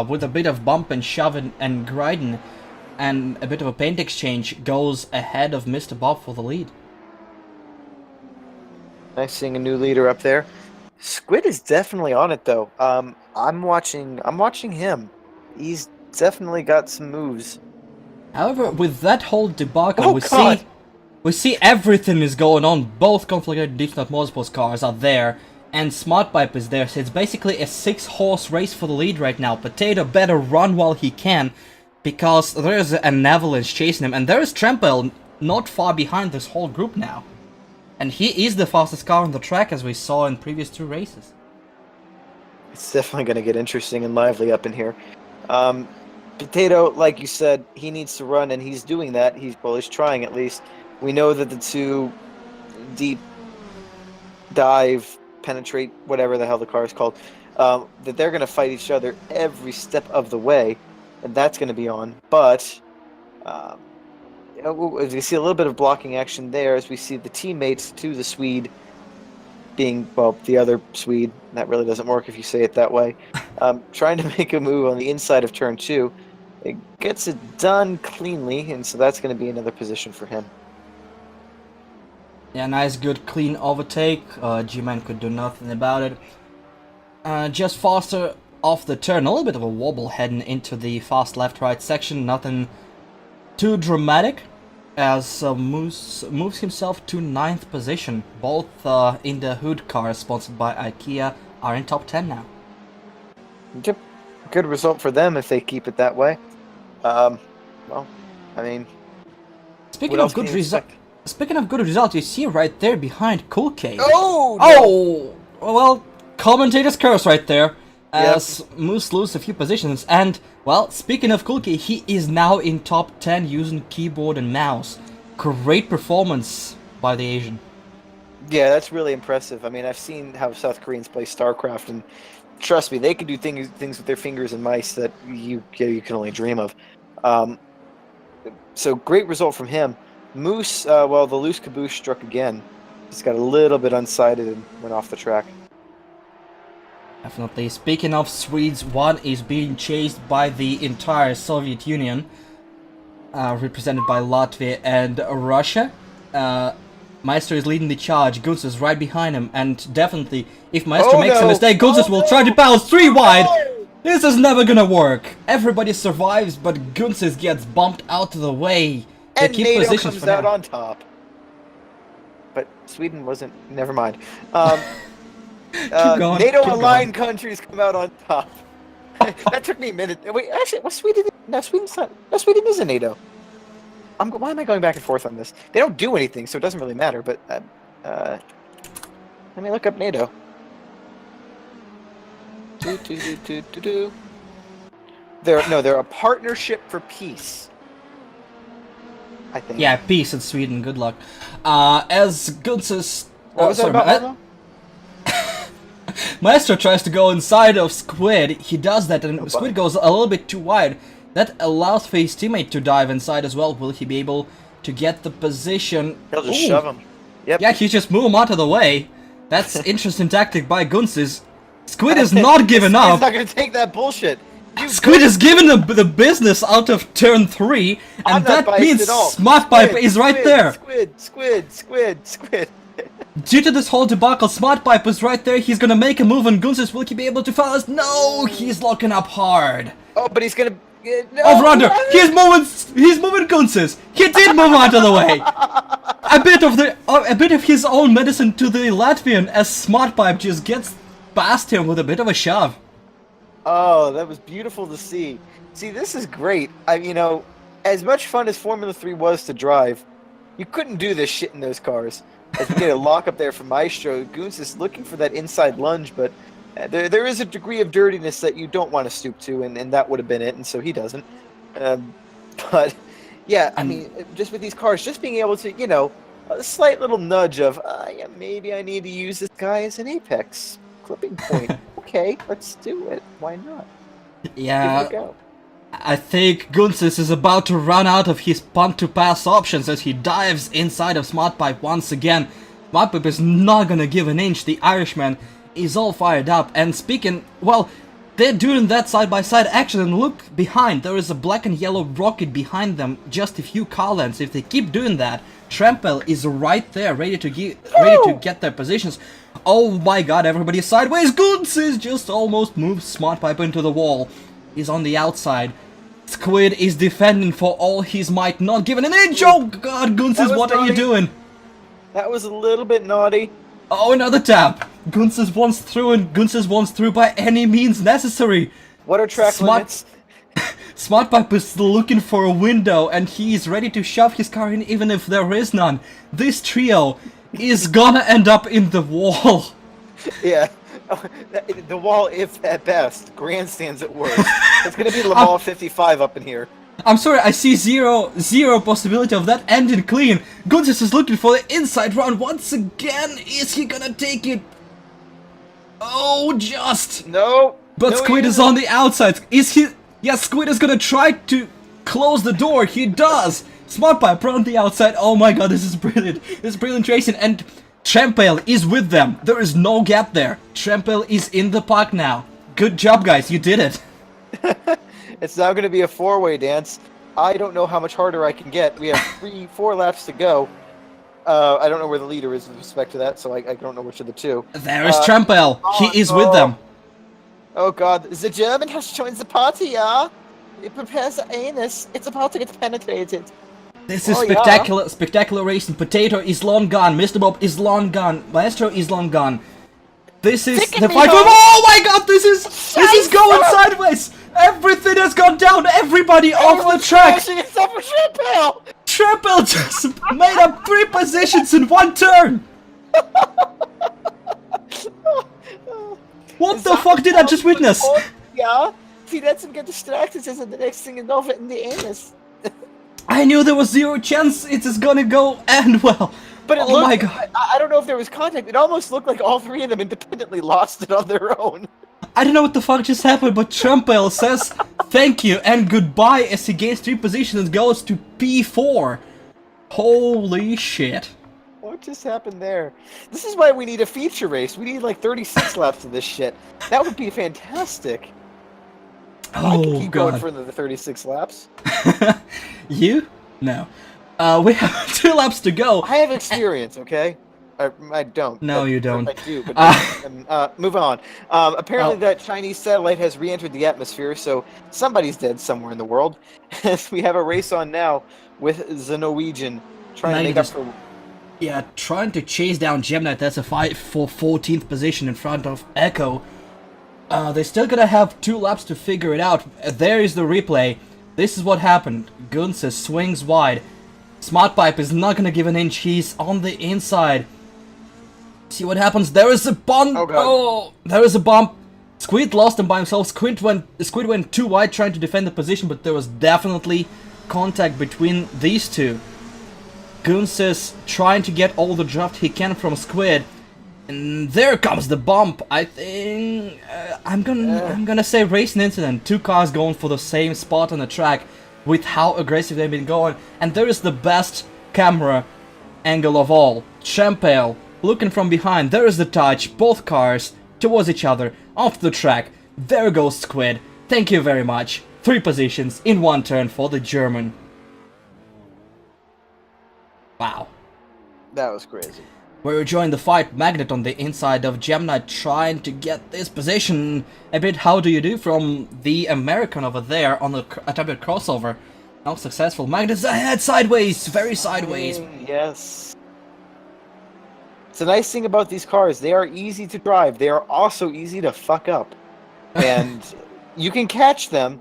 with a bit of bump and shove and grinding, and a bit of a paint exchange, goes ahead of Mr. Bob for the lead.
Nice seeing a new leader up there. Squid is definitely on it though. I'm watching him. He's definitely got some moves.
However, with that whole debacle,
Oh,
we
God.
see everything is going on. Both Conflagrated Deep Snot Motorsports cars are there, and Smart Pipe is there. So it's basically a 6-horse race for the lead right now. Potato better run while he can, because there is an avalanche chasing him, and there is Trampel not far behind this whole group now. And he is the fastest car on the track, as we saw in previous 2 races.
It's definitely going to get interesting and lively up in here. Potato, like you said, he needs to run, and he's doing that. He's trying at least. We know that the 2 deep dive, penetrate, whatever the hell the car is called, that they're going to fight each other every step of the way, and that's going to be on. But as we see a little bit of blocking action there, as we see the teammates to the Swede being, well, the other Swede, that really doesn't work if you say it that way, trying to make a move on the inside of turn 2. It gets it done cleanly, and so that's going to be another position for him.
Yeah, nice, good, clean overtake. G-Man could do nothing about it. Just faster off the turn. A little bit of a wobble heading into the fast left-right section. Nothing too dramatic, as moves himself to 9th position. Both in the hood cars sponsored by IKEA are in top 10 now.
Yep. Good result for them if they keep it that way. Well, I mean,
Speaking of good results, you see right there behind Cool Cave.
Oh!
Oh! Well, commentator's curse right there. As Moose loses a few positions. And, well, speaking of Cool Cave, he is now in top 10 using keyboard and mouse. Great performance by the Asian.
Yeah, that's really impressive. I mean, I've seen how South Koreans play StarCraft, and trust me, they can do things with their fingers and mice that you can only dream of. So great result from him. Moose, well, the loose caboose struck again. He's got a little bit unsighted and went off the track.
Definitely. Speaking of Swedes, one is being chased by the entire Soviet Union, represented by Latvia and Russia. Maestro is leading the charge. Gunz is right behind him, and definitely, if Maestro makes a mistake, Gunz will try to bounce 3 wide. This is never gonna work. Everybody survives, but Gunz gets bumped out of the way. They
And
keep
NATO
positions
comes
for
out
now.
on top. But Sweden wasn't. Never mind.
going,
NATO
keep
aligned countries come out on top. That took me a minute. Wait, actually, was Sweden? No, Sweden's not. No, Sweden isn't NATO. Why am I going back and forth on this? They don't do anything, so it doesn't really matter. But let me look up NATO. They're a partnership for peace. I think.
Yeah, peace in Sweden. Good luck. As Gunz's...
What was that about?
Maestro tries to go inside of Squid. He does that, and Squid goes a little bit too wide. That allows for his teammate to dive inside as well. Will he be able to get the position?
He'll just shove him. Yep.
Yeah, he just move him out of the way. That's interesting tactic by Gunz's. Squid is not giving up.
He's not gonna take that bullshit.
Squid is giving the business out of turn 3, and that means Smart Pipe is right there.
Squid.
Due to this whole debacle, Smart Pipe is right there. He's gonna make a move, and Gunz's, will he be able to follow us? No, he's locking up hard.
Oh, but he's gonna. No,
Over under. He's moving Gunz's. He did move out of the way. A bit of his own medicine to the Latvian, as Smart Pipe just gets past him with a bit of a shove.
Oh, that was beautiful to see. See, this is great. As much fun as Formula 3 was to drive, you couldn't do this shit in those cars. As we get a lock up there from Maestro, Gunz is looking for that inside lunge, but there is a degree of dirtiness that you don't want to stoop to, and that would have been it, and so he doesn't. But, yeah, I mean, just with these cars, just being able to, a slight little nudge of, yeah, maybe I need to use this guy as an apex clipping point. Okay, let's do it. Why not?
Yeah.
Give it a go.
I think Gunsis is about to run out of his punt to pass options as he dives inside of SmartPipe once again. SmartPipe is not gonna give an inch. The Irishman is all fired up. And speaking, well, they're doing that side by side action, and look behind, there is a black and yellow rocket behind them, just a few car lengths. If they keep doing that, Trampel is right there, ready to get their positions. Oh my god, everybody's sideways. Gunsis just almost moved SmartPipe into the wall. He's on the outside. Squid is defending for all his might, not giving an inch. Oh god, Gunsis, what are you doing?
That was a little bit naughty.
Oh, another tap. Gunsis wants through, and Gunsis wants through by any means necessary.
What are track limits?
SmartPipe is looking for a window, and he is ready to shove his car in even if there is none. This trio is gonna end up in the wall.
Yeah. The wall, if at best, grandstands at worst. It's gonna be Laval 55 up in here.
I'm sorry, I see zero possibility of that ending clean. Gunsis is looking for the inside run once again. Is he gonna take it? Oh, just.
No.
But
no,
Squid is on the outside. Is he? Yes, Squid is gonna try to close the door. He does. SmartPipe on the outside. Oh my god, this is brilliant. This is brilliant racing. And Trampel is with them. There is no gap there. Trampel is in the park now. Good job, guys. You did it.
It's now going to be a four-way dance. I don't know how much harder I can get. We have 4 laps to go. I don't know where the leader is with respect to that, so I don't know which of the two.
There is Trampel. He is with them.
Oh god, the German has joined the party, yeah? It prepares the anus. It's about to get penetrated.
This is spectacular racing. Potato is long gone. Mr. Bob is long gone. Maestro is long gone. This is the fight. Oh my god, this is going sideways. Everything has gone down. Everybody off the track.
Except for Trampel.
Trampel just made up 3 positions in 1 turn. What the fuck did I just witness?
Yeah, he lets him get distracted, and the next thing is over in the anus.
I knew there was 0 chance it is gonna go end well.
But
oh my god.
I don't know if there was contact. It almost looked like all 3 of them independently lost it on their own.
I don't know what the fuck just happened, but Trampel says thank you and goodbye as he gains 3 positions and goes to P4. Holy shit.
What just happened there? This is why we need a feature race. We need like 36 laps of this shit. That would be fantastic. I can keep going for the 36 laps.
You? No. We have 2 laps to go.
I have experience, okay? I don't.
No, you don't.
I do, but move on. Apparently that Chinese satellite has re-entered the atmosphere, so somebody's dead somewhere in the world. As we have a race on now with the Norwegian trying to make up for...
Yeah, trying to chase down Gemini. That's a fight for 14th position in front of Echo. They're still gonna have 2 laps to figure it out. There is the replay. This is what happened. Gunsis swings wide. SmartPipe is not gonna give an inch. He's on the inside. See what happens. There is a bump. Oh, there is a bump. Squid lost him by himself. Squid went too wide trying to defend the position, but there was definitely contact between these two. Gunsis trying to get all the draft he can from Squid. And there comes the bump. I think I'm gonna say racing incident. 2 cars going for the same spot on the track with how aggressive they've been going. And there is the best camera angle of all. Trampel looking from behind. There is the touch. Both cars towards each other off the track. There goes Squid. Thank you very much. 3 positions in 1 turn for the German. Wow.
That was crazy.
We're enjoying the fight. Magnet on the inside of Gemini trying to get this position. A bit how do you do from the American over there on the attempted crossover. Not successful. Magnet's ahead sideways. Very sideways.
Yes. It's a nice thing about these cars. They are easy to drive. They are also easy to fuck up. And you can catch them,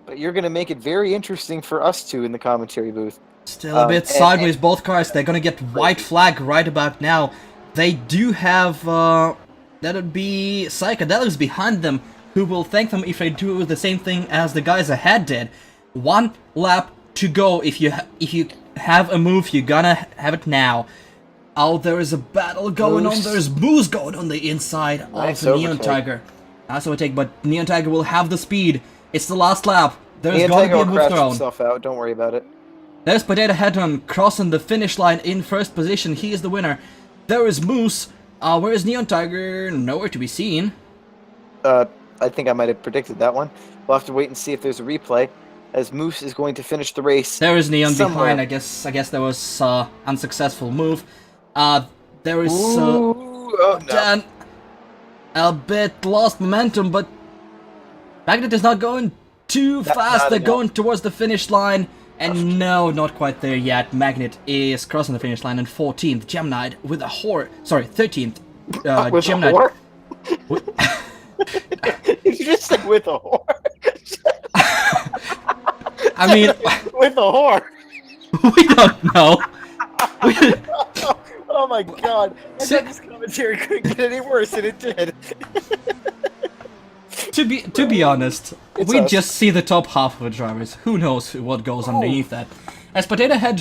but you're going to make it very interesting for us two in the commentary booth.
Still a bit sideways, both cars. They're gonna get white flag right about now. They do have, that would be Psychedelics behind them, who will thank them if they do the same thing as the guys ahead did. 1 lap to go. If you have a move, you're gonna have it now. Oh, there is a battle going on. There's Moose going on the inside of the Neon Tiger. Nice overtake, but Neon Tiger will have the speed. It's the last lap. There's
Ian
gonna
Tiger
be a
will
move
crash
thrown.
himself out. Don't worry about it.
There's Potato Head crossing the finish line in first position. He is the winner. There is Moose. Where is Neon Tiger? Nowhere to be seen.
I think I might have predicted that one. We'll have to wait and see if there's a replay, as Moose is going to finish the race.
There is Neon
somewhere.
behind. I guess there was unsuccessful move. There is
oh, no.
Dan a bit lost momentum, but Magnet is not going too fast. They're going towards the finish line, and no, not quite there yet. Magnet is crossing the finish line in 14th. Gemini with a whore. Sorry, 13th.
With
Gemini.
a whore? Did you just say with a whore?
I mean,
with a whore.
we don't know.
Oh my god! I thought this commentary couldn't get any worse, and it did.
To be honest,
It's
we
us.
just see the top half of the drivers. Who knows what goes underneath that? As Potato Head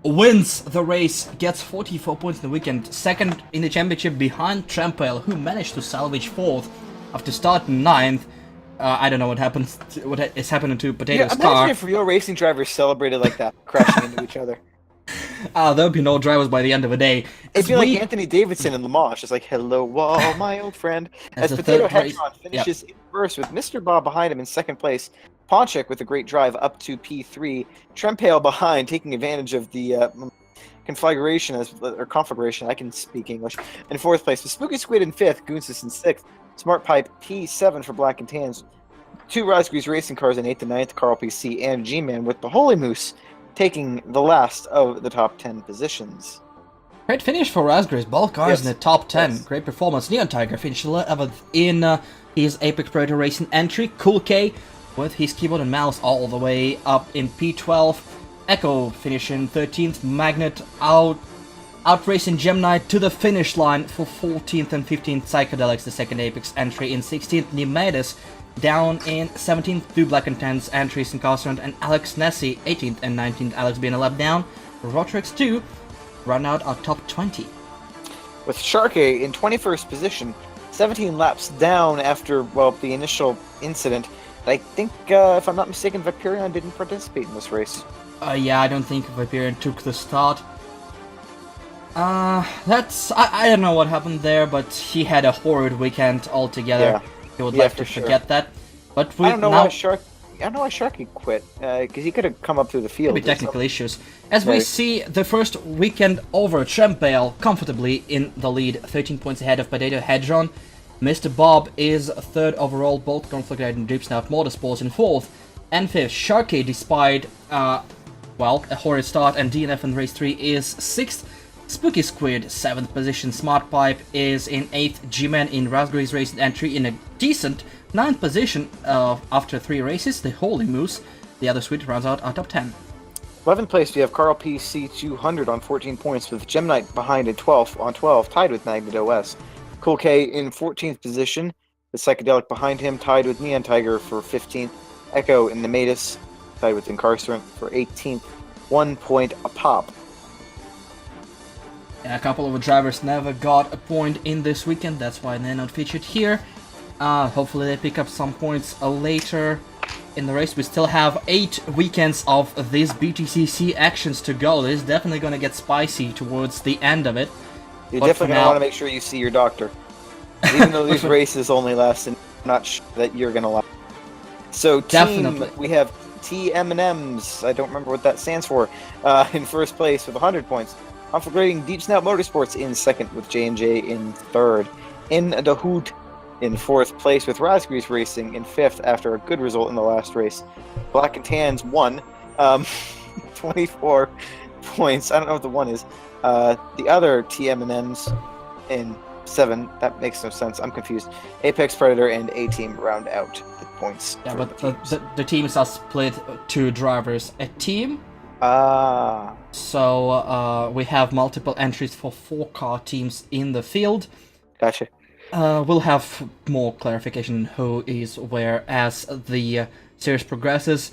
wins the race, gets 44 points in the weekend, second in the championship behind Trampale, who managed to salvage 4th after starting 9th. I don't know what is happening to Potato's
Imagine
car.
if real racing drivers celebrated like that, crashing into each other.
There'll be no drivers by the end of the day.
It'd be like Anthony Davidson in Le Mans, just like, hello, wall, my old friend. As
the
Potato
third race-
Hedron finishes in first with Mr. Bob behind him in second place. Ponchek with a great drive up to P3. Trempale behind, taking advantage of the configuration, I can speak English. In fourth place with Spooky Squid in fifth, Goonsis in sixth. Smart Pipe P7 for Black and Tans. 2 Raspberries Racing Cars in 8th and 9th, Carl PC and G-Man with the Holy Moose taking the last of the top 10 positions.
Great finish for Raspberries, both cars
Yes.
in the top 10.
Yes.
Great performance. Neon Tiger finished 11th in his Apex Predator Racing entry. Cool K with his keyboard and mouse all the way up in P12. Echo finishing 13th. Magnet outracing Gemini to the finish line for 14th and 15th. Psychedelics, the second Apex entry in 16th. Nemesis down in 17th. 2 Black and Tans entries in Castrand, and Alex Nessie 18th and 19th. Alex being a lap down. Rotrix 2 run out our top 20.
With Sharkey in 21st position, 17 laps down after, well, the initial incident. I think, if I'm not mistaken, Viperion didn't participate in this race.
Yeah, I don't think Viperion took the start. I don't know what happened there, but he had a horrid weekend altogether.
Yeah.
He would
Yeah,
like
for
to
sure.
forget that. But
I don't know
now,
why Sharkey quit, because he could have come up through the field.
maybe technical issues. As we
Right.
see the first weekend over, Trampale comfortably in the lead, 13 points ahead of Potato Hedron. Mr. Bob is third overall, both Conflict and Dripsnap Motorsports in fourth. And fifth, Sharkey, despite, a horrid start, and DNF in race 3 is sixth. Spooky Squid, 7th position. Smart Pipe is in 8th. G-Man in Raspberries Racing entry in a decent 9th position after 3 races. The Holy Moose, the other Squid, rounds out our top 10.
11th place, we have Carl PC 200 on 14 points, with Gemini behind in 12th on 12, tied with Magnet OS. Cool K in 14th position, with Psychedelic behind him, tied with Neon Tiger for 15th. Echo in the Matus, tied with Incarcerant for 18th. 1 point a pop.
And a couple of the drivers never got a point in this weekend, that's why they're not featured here. Hopefully they pick up some points later in the race. We still have 8 weekends of these BTCC actions to go. This is definitely going to get spicy towards the end of it.
You're
But
definitely
for
going to
now-
want to make sure you see your doctor. Even though these races only last, and I'm not sure that you're going to last. So team,
Definitely.
we have TM&Ms, I don't remember what that stands for, in first place with 100 points. Conflagrating Deep Snout Motorsports in second with J&J in third. In the Hood in fourth place with Raspberries Racing in fifth after a good result in the last race. Black and Tans won, 24 points. I don't know what the one is. The other TM&Ms in 7. That makes no sense. I'm confused. Apex Predator and A-Team round out the points.
Yeah,
for
but
the teams.
the teams are split 2 drivers a team.
Ah,
So we have multiple entries for 4 car teams in the field.
gotcha.
We'll have more clarification who is where as the series progresses.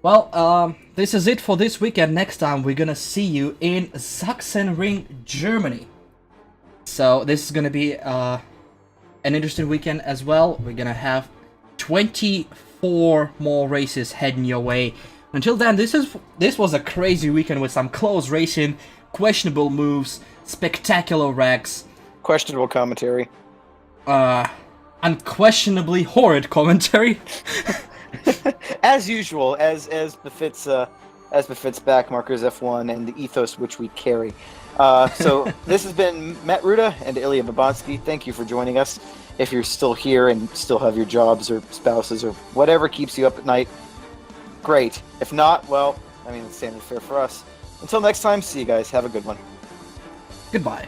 Well, this is it for this weekend. Next time we're gonna see you in Sachsenring, Germany. So this is gonna be an interesting weekend as well. We're gonna have 20 4 more races heading your way. Until then, this was a crazy weekend with some close racing, questionable moves, spectacular wrecks,
Questionable commentary.
unquestionably horrid commentary.
As usual, as befits backmarkers F1 and the ethos which we carry. So this has been Matt Ruda and Ilya Babonsky. Thank you for joining us. If you're still here and still have your jobs or spouses or whatever keeps you up at night, great. If not, well, I mean, it's standard fare for us. Until next time, see you guys. Have a good one.
Goodbye.